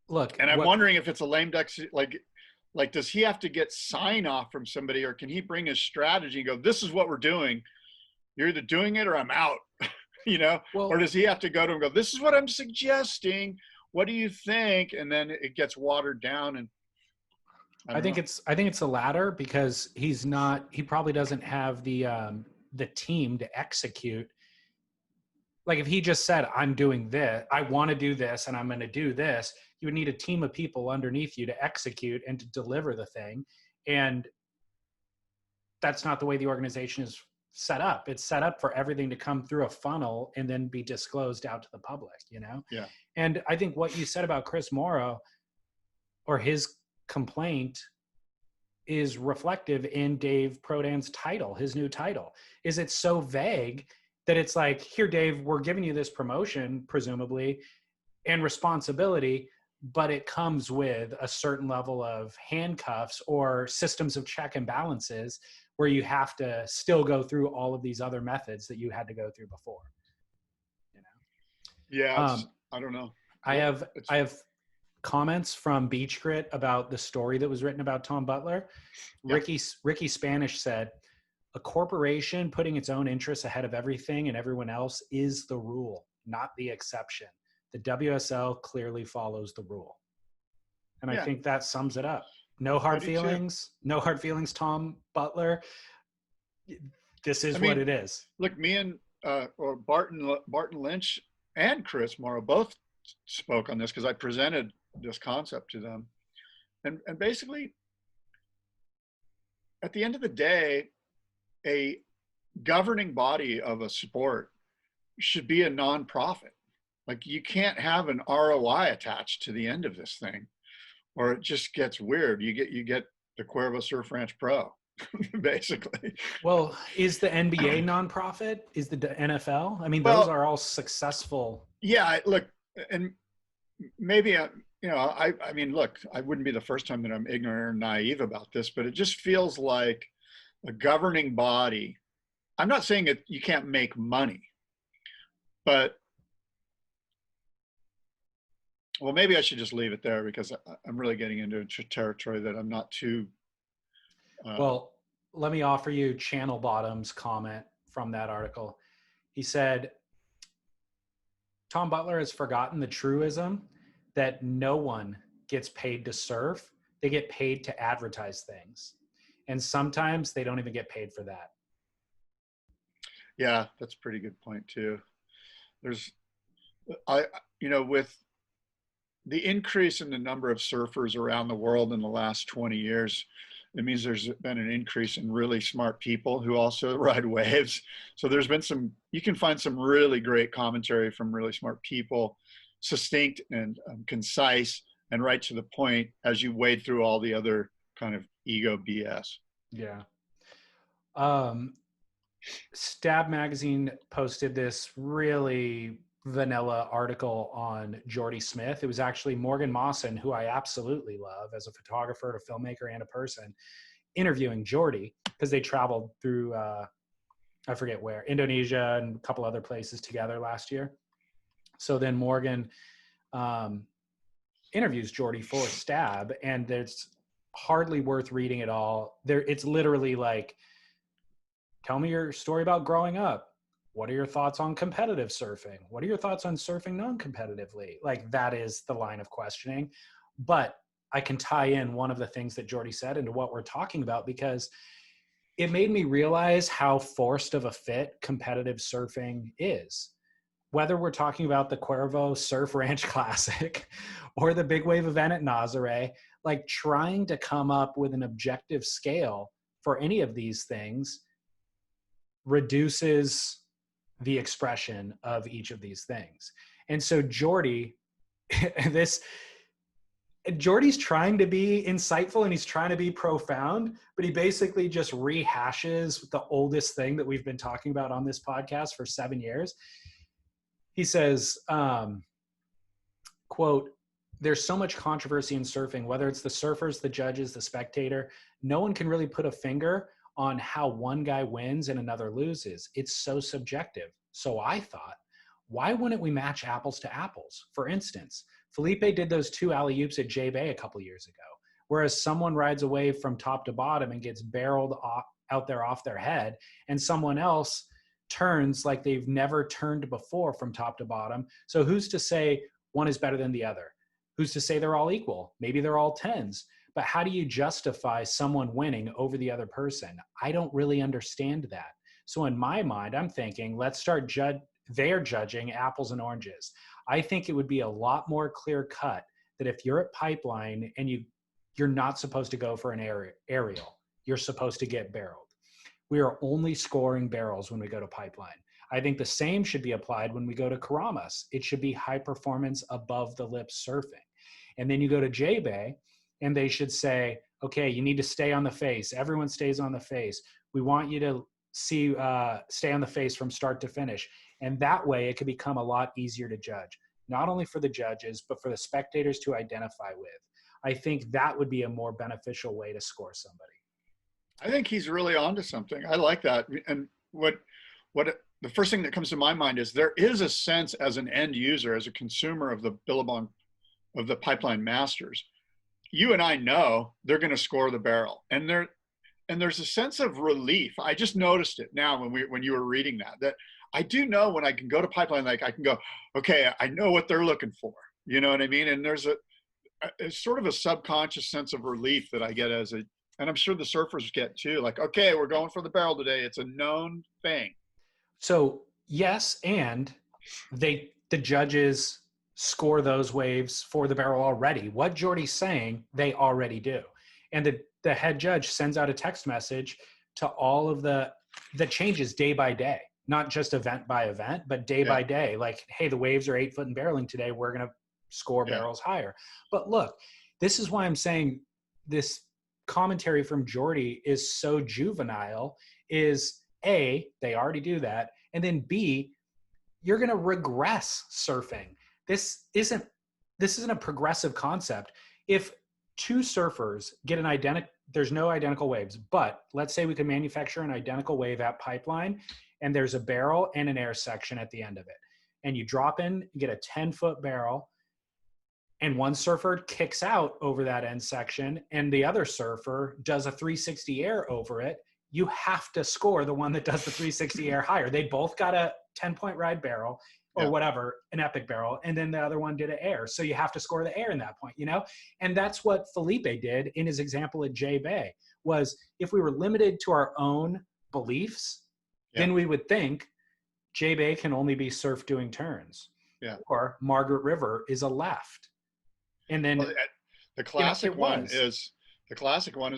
look, and I'm wondering if it's a lame duck, like, does he have to get sign off from somebody, or can he bring his strategy and go, this is what we're doing. You're either doing it or I'm out, you know? Well, or does he have to go to him and go, this is what I'm suggesting. What do you think? And then it gets watered down. And I think it's the latter, because he probably doesn't have the team to execute. Like, if he just said, I'm doing this, I want to do this, and I'm going to do this, you would need a team of people underneath you to execute and to deliver the thing. And that's not the way the organization is set up. It's set up for everything to come through a funnel and then be disclosed out to the public, you know? Yeah. And I think what you said about Chris Morrow, or his complaint, is reflective in Dave Prodan's title, his new title. Is it so vague that it's like, here, Dave, we're giving you this promotion, presumably, and responsibility, but it comes with a certain level of handcuffs or systems of check and balances where you have to still go through all of these other methods that you had to go through before. You know, Yeah, it's, I don't know. I What have it's I have comments from Beach Grit about the story that was written about Tom Butler. yeah. Ricky Spanish said, "A corporation putting its own interests ahead of everything and everyone else is the rule, not the exception. The WSL clearly follows the rule." And I Yeah, think that sums it up. No I hard do too. feelings. No hard feelings, Tom Butler. This I is what mean, it is. look, me and or Barton Lynch and Chris Morrow both spoke on this because I presented this concept to them, and basically, at the end of the day, a governing body of a sport should be a nonprofit. Like you can't have an ROI attached to the end of this thing, or it just gets weird. You get the Cuervo Surf Ranch Pro, basically. Well, is the NBA nonprofit? Is the NFL? I mean, those Well, are all successful. yeah. Look, and maybe I mean, look, I wouldn't be the first time that I'm ignorant or naive about this, but it just feels like a governing body. I'm not saying that you can't make money, but well, maybe I should just leave it there because I'm really getting into territory that I'm not too. Uh, Well, let me offer you Channel Bottom's comment from that article. He said, Tom Butler has forgotten the truism that no one gets paid to surf. They get paid to advertise things. And sometimes they don't even get paid for that. yeah, that's a pretty good point too. There's, I, with the increase in the number of surfers around the world in the last 20 years, it means there's been an increase in really smart people who also ride waves. So there's been you can find some really great commentary from really smart people, succinct and concise and right to the point as you wade through all the other kind of ego BS. Yeah. Stab Magazine posted this really vanilla article on Jordy Smith. It was actually Morgan Mawson, who I absolutely love as a photographer, a filmmaker, and a person, interviewing Jordy because they traveled through, I forget where, Indonesia and a couple other places together last year. So then Morgan interviews Jordy for Stab, and it's hardly worth reading at all. It's literally like, tell me your story about growing up. What are your thoughts on competitive surfing? What are your thoughts on surfing non-competitively? Like, that is the line of questioning. But I can tie in one of the things that Jordy said into what we're talking about, because it made me realize how forced of a fit competitive surfing is. Whether we're talking about the Cuervo Surf Ranch Classic or the big wave event at Nazare, like trying to come up with an objective scale for any of these things reduces the expression of each of these things. And so Jordy's trying to be insightful and he's trying to be profound, but he basically just rehashes the oldest thing that we've been talking about on this podcast for 7 years. He says, quote, "There's so much controversy in surfing, whether it's the surfers, the judges, the spectator, no one can really put a finger on how one guy wins and another loses. It's so subjective. So I thought, why wouldn't we match apples to apples? For instance, Felipe did those 2 alley-oops at J Bay a couple years ago, whereas someone rides a wave from top to bottom and gets barreled out there off their head, and someone else turns like they've never turned before from top to bottom. So who's to say one is better than the other? Who's to say they're all equal? Maybe they're all 10s. But how do you justify someone winning over the other person? I don't really understand that. So in my mind, I'm thinking, let's start they're judging apples and oranges. I think it would be a lot more clear cut that if you're at Pipeline and you're not supposed to go for an aerial, you're supposed to get barreled. We are only scoring barrels when we go to Pipeline. I think the same should be applied when we go to Karamas. It should be high performance above the lip surfing. And then you go to J Bay and they should say, okay, you need to stay on the face. Everyone stays on the face. We want you to stay on the face from start to finish. And that way it could become a lot easier to judge, not only for the judges, but for the spectators to identify with. I think that would be a more beneficial way to score somebody. I think he's really onto something. I like that. And what the first thing that comes to my mind is there is a sense as an end user, as a consumer of the Billabong, of the pipeline masters, you and I know they're going to score the barrel, and there's a sense of relief. I just noticed it now when you were reading that I do know when I can go to pipeline, like I can go, okay, I know what they're looking for. You know what I mean? And there's it's sort of a subconscious sense of relief that I get and I'm sure the surfers get too. Like, okay, we're going for the barrel today. It's a known thing. So yes, and the judges score those waves for the barrel already. What Jordy's saying, they already do. And the head judge sends out a text message to all of the changes day by day, not just event by event, but day by day. Like, hey, the waves are 8 foot in barreling today. We're going to score barrels higher. But look, this is why I'm saying this commentary from Jordy is so juvenile. Is A, they already do that, and then B, you're going to regress surfing. This isn't a progressive concept. If two surfers get there's no identical waves, but let's say we could manufacture an identical wave at pipeline, and there's a barrel and an air section at the end of it, and you drop in, you get a 10-foot barrel, and one surfer kicks out over that end section and the other surfer does a 360 air over it, you have to score the one that does the 360 air higher. They both got a 10-point ride barrel or whatever, an epic barrel, and then the other one did an air. So you have to score the air in that point, And that's what Felipe did in his example at J Bay, was if we were limited to our own beliefs, then we would think J Bay can only be surf doing turns. Or Margaret River is a left. And then the classic one is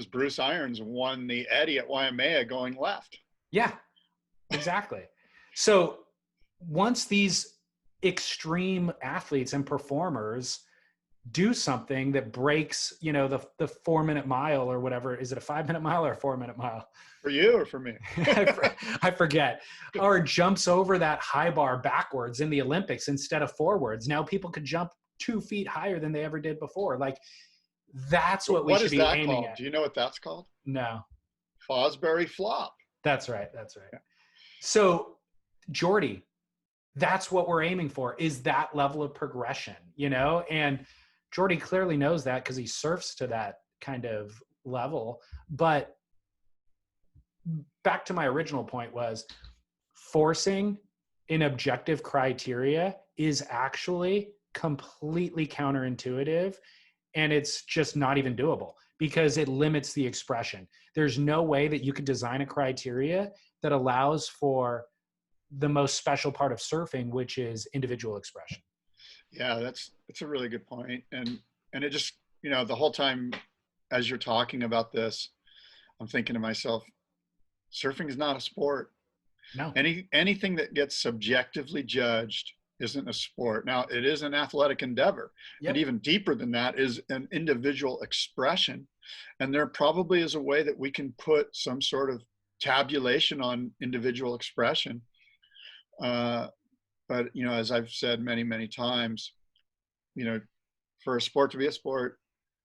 Bruce Irons won the Eddie at Waimea going left. Yeah, exactly. So once these extreme athletes and performers do something that breaks, the 4-minute mile or whatever, is it a 5-minute mile or a 4-minute mile? For you or for me? I forget. Or jumps over that high bar backwards in the Olympics instead of forwards. Now people could jump 2 feet higher than they ever did before. Like, that's what we should be aiming at. Do you know what that's called? No. Fosbury flop. That's right. Yeah. So Jordy, that's what we're aiming for, is that level of progression, and Jordy clearly knows that because he surfs to that kind of level. But back to my original point was forcing an objective criteria is actually completely counterintuitive, and it's just not even doable because it limits the expression. There's no way that you could design a criteria that allows for the most special part of surfing, which is individual expression. Yeah, that's a really good point. And it just, the whole time as you're talking about this, I'm thinking to myself, surfing is not a sport. No. Anything that gets subjectively judged isn't a sport. Now, it is an athletic endeavor. Yep. And even deeper than that is an individual expression. And there probably is a way that we can put some sort of tabulation on individual expression. But, as I've said many, many times, for a sport to be a sport,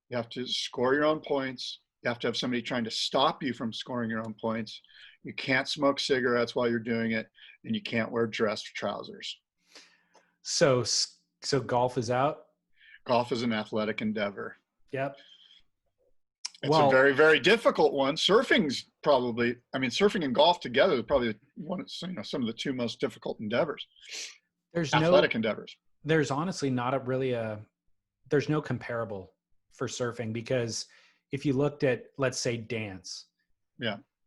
you have to score your own points. You have to have somebody trying to stop you from scoring your own points. You can't smoke cigarettes while you're doing it, and you can't wear dress trousers. So golf is out? Golf is an athletic endeavor. Yep. It's a very, very difficult one. Surfing and golf together is probably some of the two most difficult endeavors. There's athletic endeavors. There's honestly not there's no comparable for surfing, because if you looked at, let's say, dance,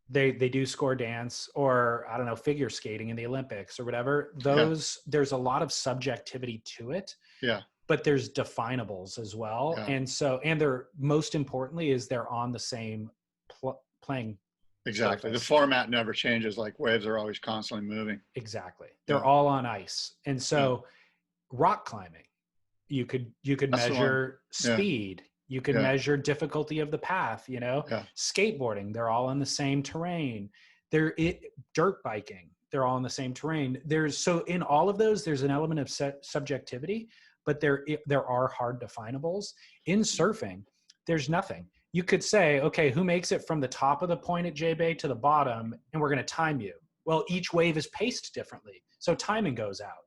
they do score dance, or I don't know, figure skating in the Olympics or whatever. There's a lot of subjectivity to it. Yeah. But there's definables as well. Yeah. And they're, most importantly, is they're on the same playing. Exactly. surface. The format never changes. Like, waves are always constantly moving. Exactly. They're all on ice. And so rock climbing, you could measure speed You can Yeah. measure difficulty of the path, you know, Yeah. skateboarding, they're all on the same terrain. Dirt biking, they're all in the same terrain. So in all of those, there's an element of subjectivity, but there are hard definables. In surfing, there's nothing. You could say, okay, who makes it from the top of the point at J Bay to the bottom, and we're going to time you. Well, each wave is paced differently, so timing goes out.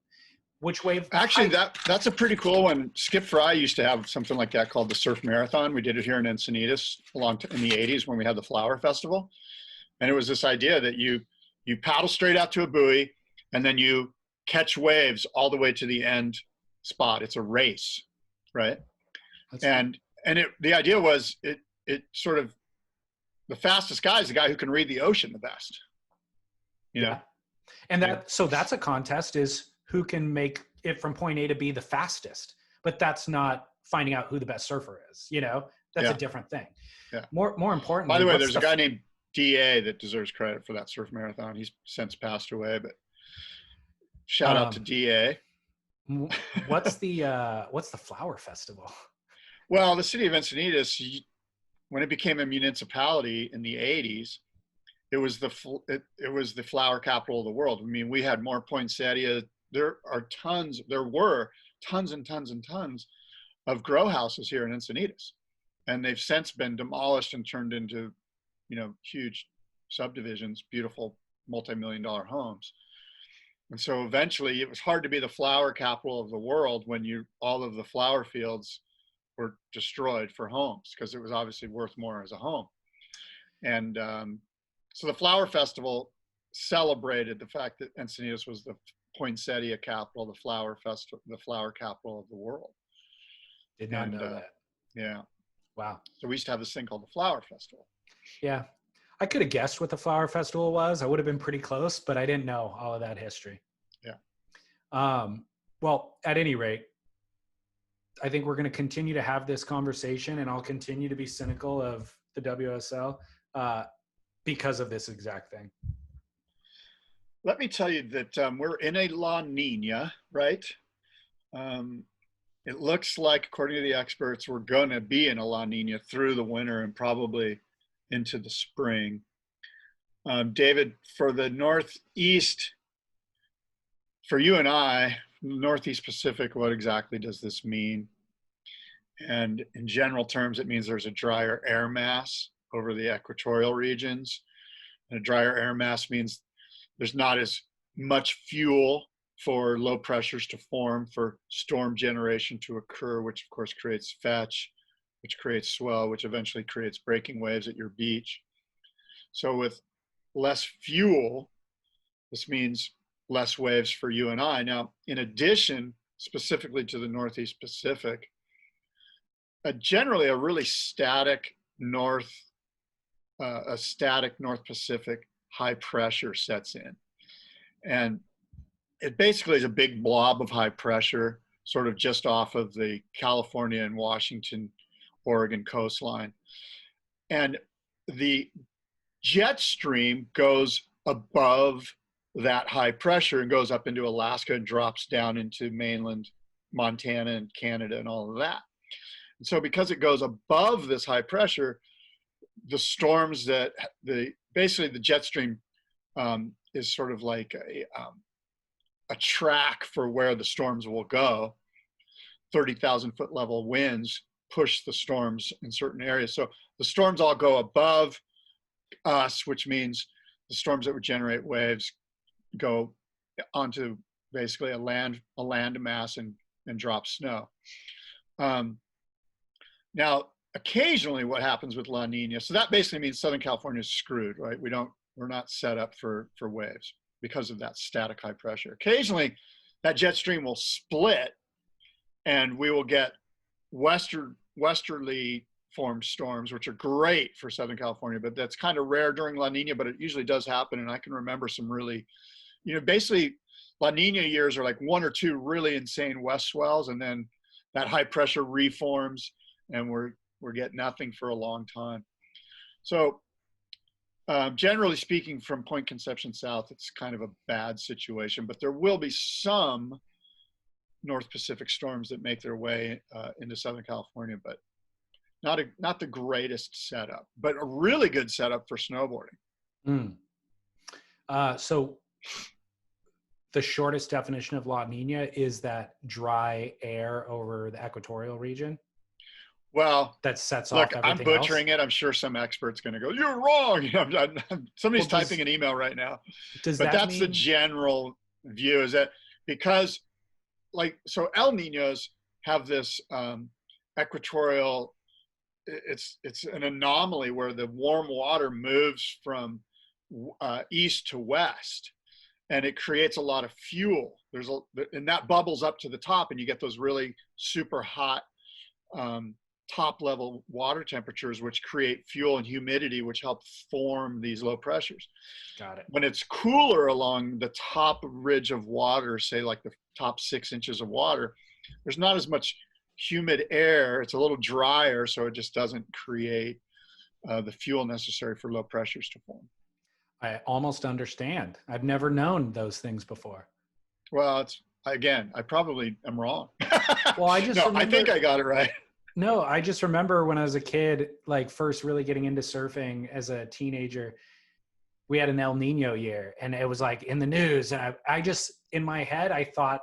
Which wave? Actually, that's a pretty cool one. Skip Fry used to have something like that called the Surf Marathon. We did it here in Encinitas in the 80s when we had the Flower Festival. And it was this idea that you paddle straight out to a buoy and then you catch waves all the way to the end spot. It's a race, right? And the idea was it sort of, the fastest guy is the guy who can read the ocean the best. You know? And so that's a contest, is who can make it from point A to B the fastest. But that's not finding out who the best surfer is, you know? That's a different thing. Yeah. More importantly, by the way, there's a guy named DA that deserves credit for that surf marathon. He's since passed away, but shout out to DA. What's the Flower Festival? Well, the city of Encinitas, when it became a municipality in the 80s, it was the flower capital of the world. I mean, we had more poinsettia. There were tons and tons and tons of grow houses here in Encinitas, and they've since been demolished and turned into, you know, huge subdivisions, beautiful multi-million-dollar homes. And so eventually it was hard to be the flower capital of the world when all of the flower fields were destroyed for homes, because it was obviously worth more as a home. And so the Flower Festival celebrated the fact that Encinitas was the poinsettia capital, the flower capital of the world. Did not know that. Yeah. Wow. So we used to have this thing called the Flower Festival. Yeah. I could have guessed what the Flower Festival was. I would have been pretty close, but I didn't know all of that history. Yeah. Well, at any rate, I think we're going to continue to have this conversation, and I'll continue to be cynical of the WSL because of this exact thing. Let me tell you that we're in a La Nina, right? It looks like, according to the experts, we're going to be in a La Nina through the winter and probably into the spring. David, for the Northeast, for you and I, Northeast Pacific, what exactly does this mean? And in general terms, it means there's a drier air mass over the equatorial regions. And a drier air mass means there's not as much fuel for low pressures to form, for storm generation to occur, which of course creates fetch, which creates swell, which eventually creates breaking waves at your beach. So with less fuel, this means less waves for you and I. Now, in addition, specifically to the Northeast Pacific, generally a really static North Pacific high pressure sets in. And it basically is a big blob of high pressure, sort of just off of the California and Washington, Oregon coastline. And the jet stream goes above that high pressure and goes up into Alaska and drops down into mainland Montana and Canada and all of that. And so because it goes above this high pressure, the storms basically the jet stream is sort of like a track for where the storms will go. 30,000 foot level winds push the storms in certain areas. So the storms all go above us, which means the storms that would generate waves go onto basically a land mass and drop snow. Now, occasionally what happens with La Nina, so that basically means Southern California is screwed, right? We're not set up for waves because of that static high pressure. Occasionally that jet stream will split and we will get westerly formed storms, which are great for Southern California, but that's kind of rare during La Nina, but it usually does happen. And I can remember some really, basically La Nina years are like one or two really insane west swells, and then that high pressure reforms and we're getting nothing for a long time. So generally speaking, from Point Conception south, it's kind of a bad situation, but there will be some North Pacific storms that make their way into Southern California, but not the greatest setup, but a really good setup for snowboarding. Mm. So the shortest definition of La Nina is that dry air over the equatorial region Well, that sets look, off I'm everything else. butchering it. I'm sure some expert's going to go, "You're wrong." Somebody's Well, typing an email right now, does but that that's the mean general view. Is that because, like, so El Ninos have this equatorial. It's an anomaly where the warm water moves from east to west, and it creates a lot of fuel. And that bubbles up to the top, and you get those really super hot um, top level water temperatures, which create fuel and humidity, which help form these low pressures. got it? When it's cooler along the top ridge of water, say like the top 6 inches of water, there's not as much humid air. It's a little drier, so it just doesn't create the fuel necessary for low pressures to form. I almost understand. I've never known those things before. Well, it's again, I probably am wrong. Well, I just No, I think remember. I got it right. No, I just remember when I was a kid, like first really getting into surfing as a teenager, we had an El Nino year and it was like in the news. And I just, in my head, I thought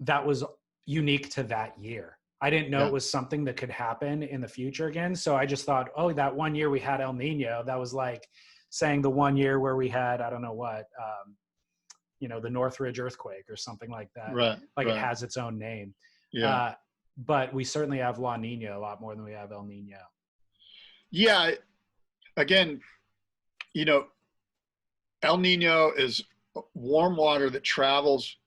that was unique to that year. I didn't know Yeah. it was something that could happen in the future again. So I just thought, oh, that one year we had El Nino, that was like saying the one year where we had, I don't know what, the Northridge earthquake or something like that. Right. Like it Right. has its own name. Yeah. But we certainly have La Nina a lot more than we have El Nino. Yeah. Again, El Nino is warm water that travels.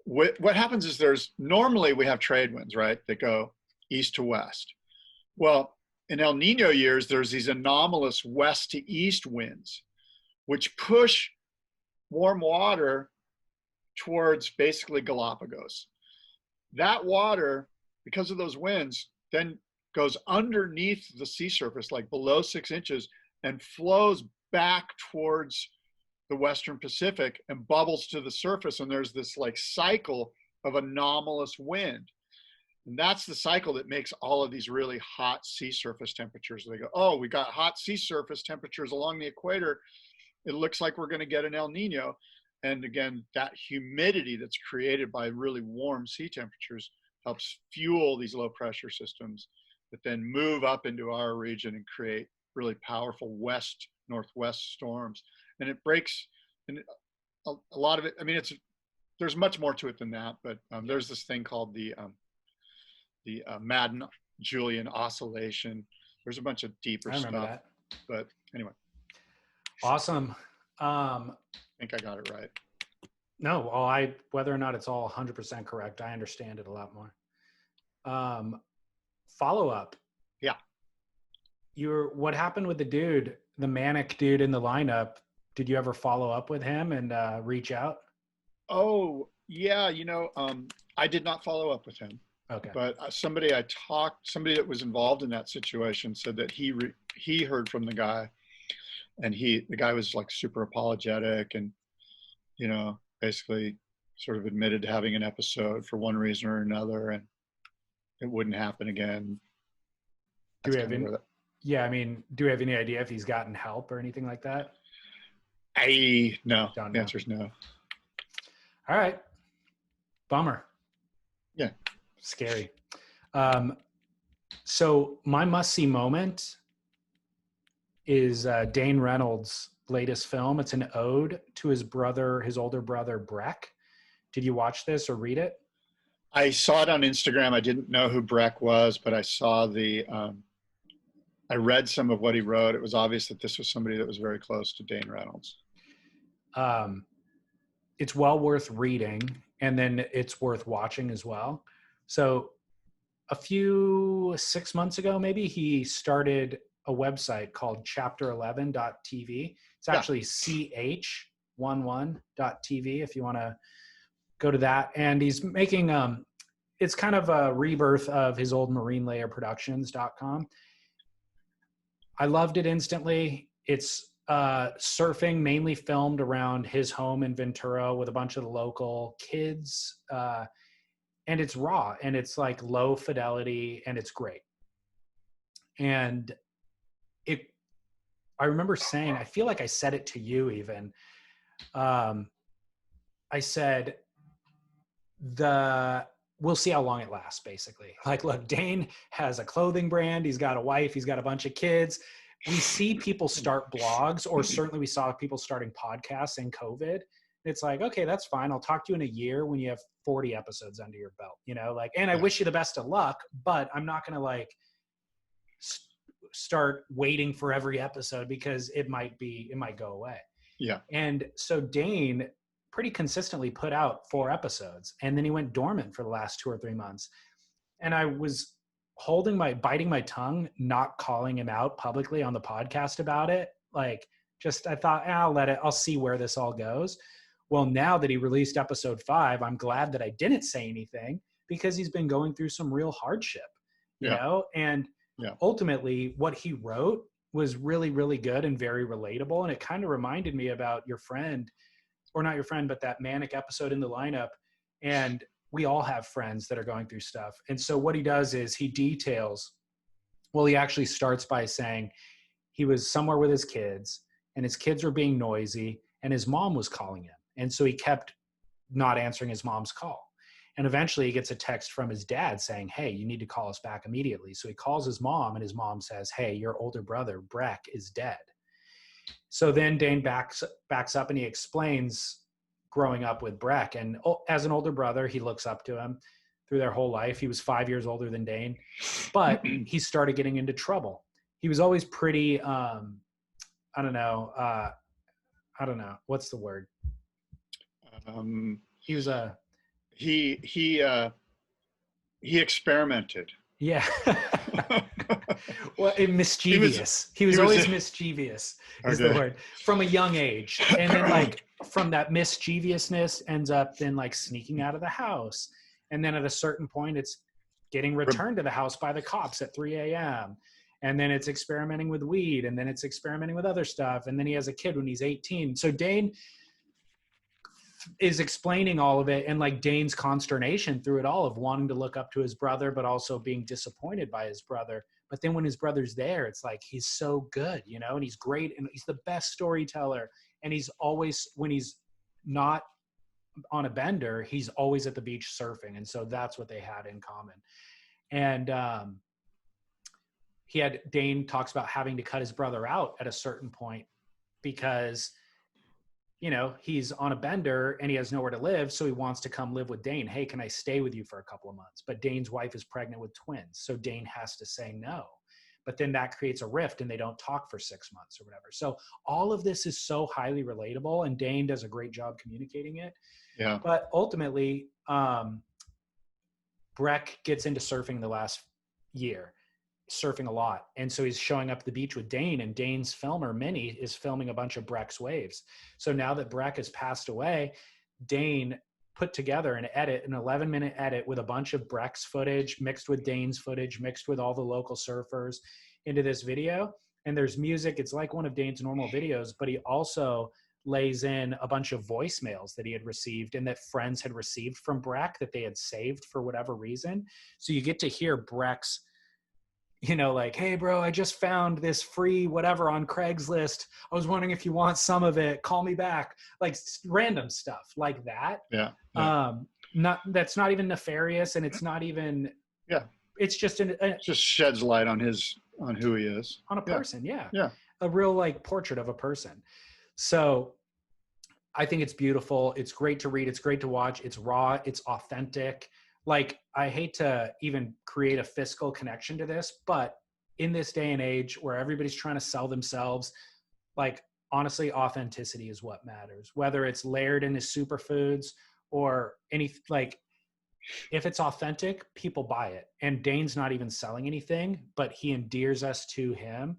What happens is normally we have trade winds, right, that go east to west. Well, in El Nino years, there's these anomalous west to east winds, which push warm water towards basically Galapagos. That water, because of those winds, then goes underneath the sea surface, like below 6 inches, and flows back towards the Western Pacific and bubbles to the surface. And there's this like cycle of anomalous wind. And that's the cycle that makes all of these really hot sea surface temperatures. They go, oh, we got hot sea surface temperatures along the equator. It looks like we're going to get an El Nino. And again, that humidity that's created by really warm sea temperatures helps fuel these low pressure systems that then move up into our region and create really powerful west northwest storms. And it breaks, and a lot of it, I mean, there's much more to it than that, but there's this thing called the Madden-Julian oscillation. There's a bunch of deeper I remember stuff, that. but anyway. Awesome. I think I got it right. No, whether or not it's all 100% correct, I understand it a lot more. Follow up. Yeah. What happened with the manic dude in the lineup? Did you ever follow up with him and reach out? Oh, yeah. I did not follow up with him. Okay. But somebody that was involved in that situation said that he heard from the guy, and the guy was like super apologetic and, basically sort of admitted to having an episode for one reason or another, and it wouldn't happen again. Do we have any idea if he's gotten help or anything like that? No. The answer is no. All right. Bummer. Yeah. Scary. So my must-see moment is Dane Reynolds' latest film. It's an ode to his older brother, Breck. Did you watch this or read it? I saw it on Instagram. I didn't know who Breck was, but I saw I read some of what he wrote. It was obvious that this was somebody that was very close to Dane Reynolds. It's well worth reading, and then it's worth watching as well. So 6 months ago, maybe, he started a website called chapter11.tv. It's actually ch11.tv if you want to go to that. And he's making, it's kind of a rebirth of his old marinelayerproductions.com. I loved it instantly. It's surfing mainly filmed around his home in Ventura with a bunch of the local kids. And it's raw and it's like low fidelity and it's great. And I remember saying, I feel like I said it to you even. I said, we'll see how long it lasts, basically. Like, look, Dane has a clothing brand. He's got a wife. He's got a bunch of kids. We see people start blogs, or certainly we saw people starting podcasts in COVID. It's like, okay, that's fine. I'll talk to you in a year when you have 40 episodes under your belt, like, and I wish you the best of luck, but I'm not going to like start waiting for every episode because it might go away. Yeah. And so Dane pretty consistently put out 4 episodes, and then he went dormant for the last 2 or 3 months. And I was biting my tongue, not calling him out publicly on the podcast about it. Like, I thought, I'll see where this all goes. Well, now that he released episode 5, I'm glad that I didn't say anything, because he's been going through some real hardship, you know? And ultimately what he wrote was really, really good and very relatable. And it kind of reminded me about your friend, or not your friend, but that manic episode in the lineup. And we all have friends that are going through stuff. And so what he does is he actually starts by saying he was somewhere with his kids, and his kids were being noisy, and his mom was calling him. And so he kept not answering his mom's call. And eventually he gets a text from his dad saying, hey, you need to call us back immediately. So he calls his mom, and his mom says, hey, your older brother, Breck, is dead. So then Dane backs up, and he explains growing up with Breck. And as an older brother, he looks up to him through their whole life. He was 5 years older than Dane, but he started getting into trouble. He was always pretty, I don't know. What's the word? He was he experimented. Yeah. Well, mischievous. He was always mischievous is the word, from a young age. And then like from that mischievousness ends up then like sneaking out of the house. And then at a certain point, it's getting returned to the house by the cops at 3 a.m. And then it's experimenting with weed, and then it's experimenting with other stuff. And then he has a kid when he's 18. So Dane is explaining all of it, and like Dane's consternation through it all of wanting to look up to his brother, but also being disappointed by his brother. But then when his brother's there, it's like, he's so good, and he's great. And he's the best storyteller. And he's always, when he's not on a bender, he's always at the beach surfing. And so that's what they had in common. And Dane talks about having to cut his brother out at a certain point because he's on a bender and he has nowhere to live. So he wants to come live with Dane. Hey, can I stay with you for a couple of months? But Dane's wife is pregnant with twins. So Dane has to say no. But then that creates a rift, and they don't talk for 6 months or whatever. So all of this is so highly relatable, and Dane does a great job communicating it. Yeah. But ultimately, Breck gets into surfing the last year, surfing a lot. And so he's showing up at the beach with Dane, and Dane's filmer, Minnie, is filming a bunch of Breck's waves. So now that Breck has passed away, Dane put together an 11-minute edit with a bunch of Breck's footage mixed with Dane's footage, mixed with all the local surfers into this video. And there's music. It's like one of Dane's normal videos, but he also lays in a bunch of voicemails that he had received and that friends had received from Breck that they had saved for whatever reason. So you get to hear Breck's, like, hey, bro, I just found this free whatever on Craigslist. I was wondering if you want some of it. Call me back. Like random stuff like that. Yeah. That's not even nefarious, and it's not even. Yeah. It's just just sheds light on who he is. On a person. Yeah. Yeah. A real like portrait of a person. So I think it's beautiful. It's great to read. It's great to watch. It's raw. It's authentic. Like, I hate to even create a fiscal connection to this, but in this day and age where everybody's trying to sell themselves, like, honestly, authenticity is what matters. Whether it's layered into superfoods or like, if it's authentic, people buy it. And Dane's not even selling anything, but he endears us to him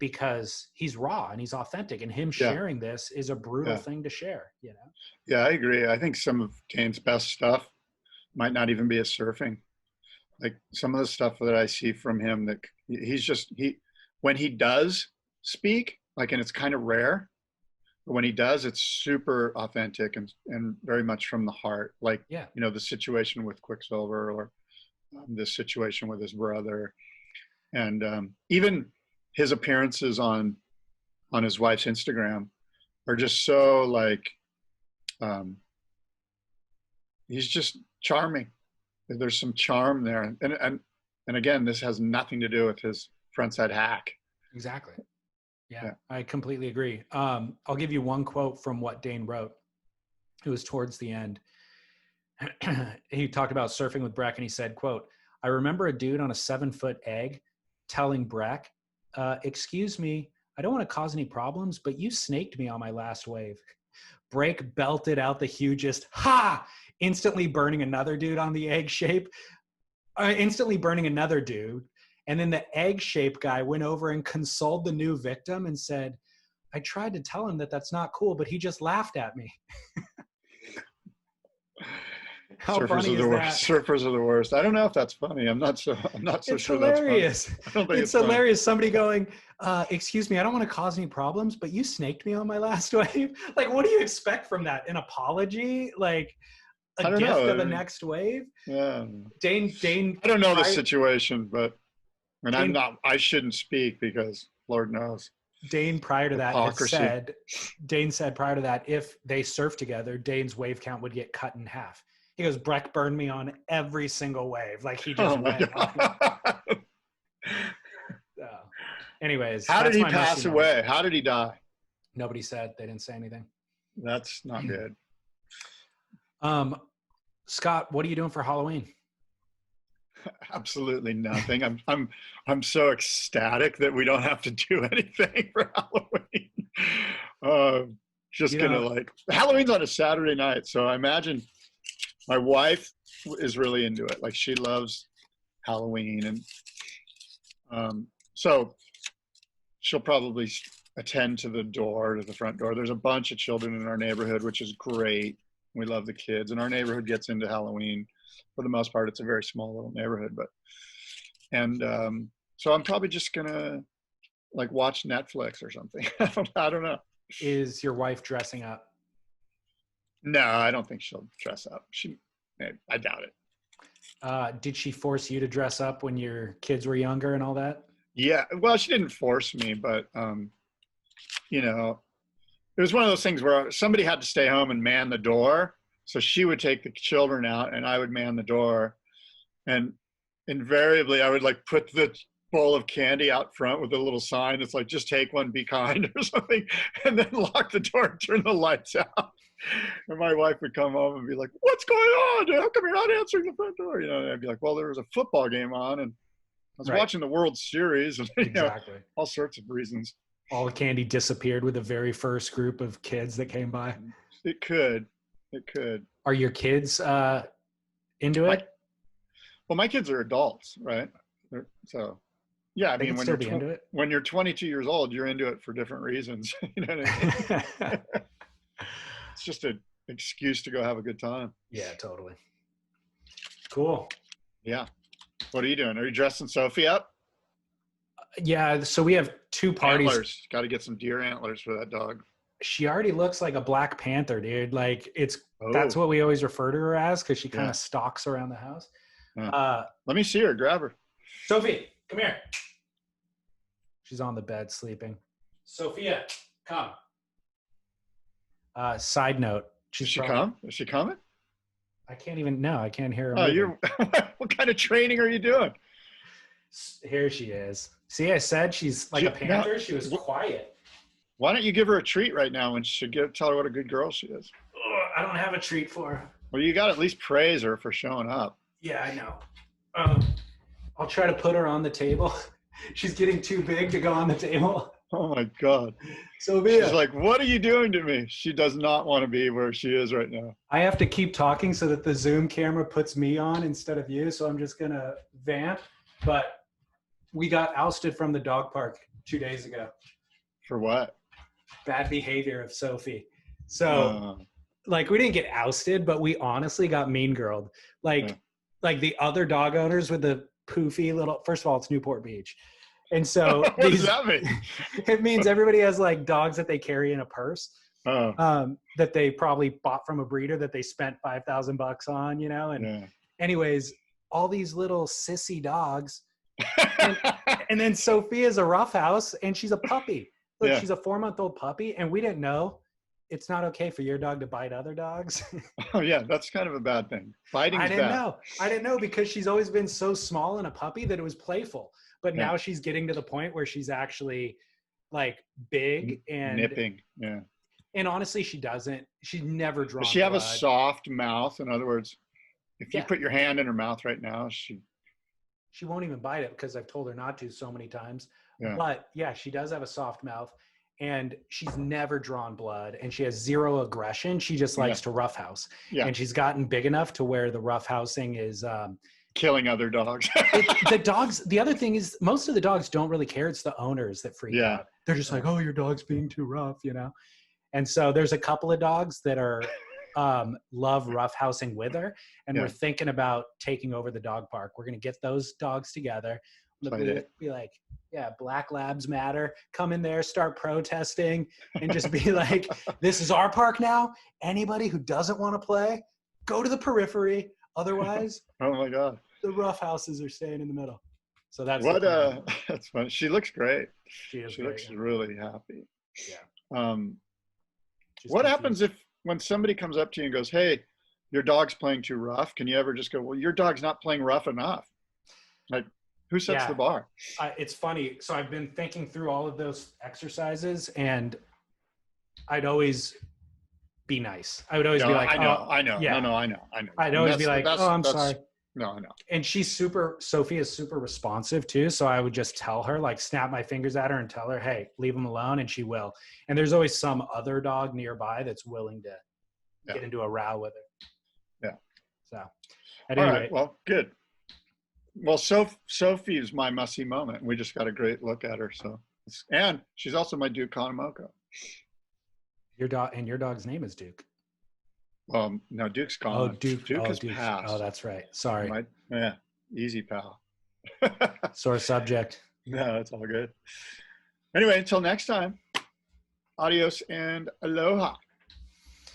because he's raw and he's authentic, and him sharing this is a brutal thing to share, Yeah, I agree. I think some of Dane's best stuff might not even be a surfing. Like some of the stuff that I see from him, that when he does speak, like, and it's kind of rare, but when he does, it's super authentic and very much from the heart. Like, the situation with Quicksilver, or this situation with his brother. And even his appearances on his wife's Instagram are just so like, he's just charming. There's some charm there. And again, this has nothing to do with his frontside hack. Exactly. Yeah, I completely agree. I'll give you one quote from what Dane wrote. It was towards the end. He talked about surfing with Breck, and he said, quote, "I remember a dude on a 7-foot egg telling Breck, excuse me, I don't want to cause any problems, but you snaked me on my last wave." Break belted out the hugest ha, instantly burning another dude on the egg shape, instantly burning another dude. And then the egg shape guy went over and consoled the new victim and said, "I tried to tell him that that's not cool, but he just laughed at me." How funny is that? Surfers are the worst. I don't know if that's funny. I'm not so It's sure hilarious. That's funny. I don't think It's hilarious. Somebody going, excuse me, I don't want to cause any problems, but you snaked me on my last wave. Like, what do you expect from that? An apology? Like a gift of a next wave? Yeah. Dane. I don't know the situation, but I shouldn't speak because Lord knows. Dane prior to that hypocrisy. Dane said prior to that, if they surfed together, Dane's wave count would get cut in half. He goes, Breck burned me on every single wave. Like he just went on. Anyways. How did he pass away? How did he die? Nobody said. They didn't say anything. That's not good. Scott, what are you doing for Halloween? Absolutely nothing. I'm so ecstatic that we don't have to do anything for Halloween. Halloween's on a Saturday night, so I imagine my wife is really into it. Like she loves Halloween, and so she'll probably attend to the front door. There's a bunch of children in our neighborhood, which is great. We love the kids, and our neighborhood gets into Halloween. For the most part, it's a very small little neighborhood, so I'm probably just gonna like watch Netflix or something. I don't know. Is your wife dressing up? No, I don't think she'll dress up. I doubt it. Did she force you to dress up when your kids were younger and all that? Yeah, well, she didn't force me, but it was one of those things where somebody had to stay home and man the door. So she would take the children out and I would man the door. And invariably I would like put the bowl of candy out front with a little sign that's like, just take one, be kind or something, and then lock the door and turn the lights out. And my wife would come home and be like, "What's going on? How come you're not answering the front door?" And I'd be like, "Well, there was a football game on and I was watching the World Series," and exactly. All sorts of reasons. All the candy disappeared with the very first group of kids that came by. It could. Are your kids into it? Well, my kids are adults, right? So, yeah, I mean, when you're 22 years old, you're into it for different reasons. You know what I mean? It's just an excuse to go have a good time. Yeah, totally. Cool. Yeah. What are you doing? Are you dressing Sophie up? Yeah, so we have 2 parties. Antlers. Got to get some deer antlers for that dog. She already looks like a Black Panther, dude. Like that's what we always refer to her as because she kind of stalks around the house. Let me see her. Grab her. Sophie, come here. She's on the bed sleeping. Sophia, come. Side note. Is she coming? I can't even know. I can't hear her. What kind of training are you doing? Here she is. See, I said she's like a panther. She was quiet. Why don't you give her a treat right now and tell her what a good girl she is? I don't have a treat for her. Well, you got to at least praise her for showing up. Yeah, I know. I'll try to put her on the table. She's getting too big to go on the table. Oh my God. Sophia. She's like, "What are you doing to me?" She does not want to be where she is right now. I have to keep talking so that the Zoom camera puts me on instead of you. So I'm just going to vamp. But we got ousted from the dog park 2 days ago. For what? Bad behavior of Sophie. So like we didn't get ousted, but we honestly got mean girled. Like the other dog owners with the poofy little, first of all, it's Newport Beach. And so what does that mean? It means everybody has like dogs that they carry in a purse that they probably bought from a breeder that they spent $5,000 on, And anyways, all these little sissy dogs And and then Sophia's a roughhouse, and she's a puppy. Look, Yeah. she's a 4-month-old puppy, and we didn't know it's not okay for your dog to bite other dogs. Oh yeah, that's kind of a bad thing. I Biting's didn't bad. know. I didn't know because she's always been so small and a puppy that it was playful. But Yeah. now she's getting to the point where she's actually like big Nipping. Yeah. and honestly, she's never drawn Does she have blood. a soft mouth? In other words, if you Yeah. put your hand in her mouth right now, She won't even bite it because I've told her not to so many times. yeah. But yeah, she does have a soft mouth and she's never drawn blood and she has zero aggression. She just likes to roughhouse. Yeah. And she's gotten big enough to where the roughhousing is Killing other dogs. the dogs. The other thing is most of the dogs don't really care. It's the owners that freak Yeah. out. They're just like, oh, your dog's being too rough, you know? And so there's a couple of dogs that are love roughhousing with her. And Yeah. we're thinking about taking over the dog park. We're going to get those dogs together. Be like, yeah, Black Labs matter. Come in there, start protesting, and just be like, this is our park now. Anybody who doesn't want to play, go to the periphery. Otherwise, Oh my God. the rough houses are staying in the middle. So that's What that's fun. She looks great. she Looks really happy. Yeah. What happens when somebody comes up to you and goes, hey, your dog's playing too rough? Can you ever just go, well, your dog's not playing rough enough? Like, who sets the bar? It's funny. So I've been thinking through all of those exercises and I'd always be nice. I would always be like, I know. Yeah. No, I know. I'd always be like, oh, I'm sorry. No, I know. And Sophia's super responsive too. So I would just tell her, like snap my fingers at her and tell her, hey, leave him alone. And she will. And there's always some other dog nearby that's willing to get into a row with her. Yeah. So at any rate. Well, good. Well, Sophie is my must-see moment. We just got a great look at her. So, and she's also my Duke Kanamoko. Your dog's name is Duke. No, Duke's gone. Oh, Duke has Duke. passed. Oh, that's right. Sorry. Easy, pal. Sore subject. No, it's all good. Anyway, until next time, adios and aloha.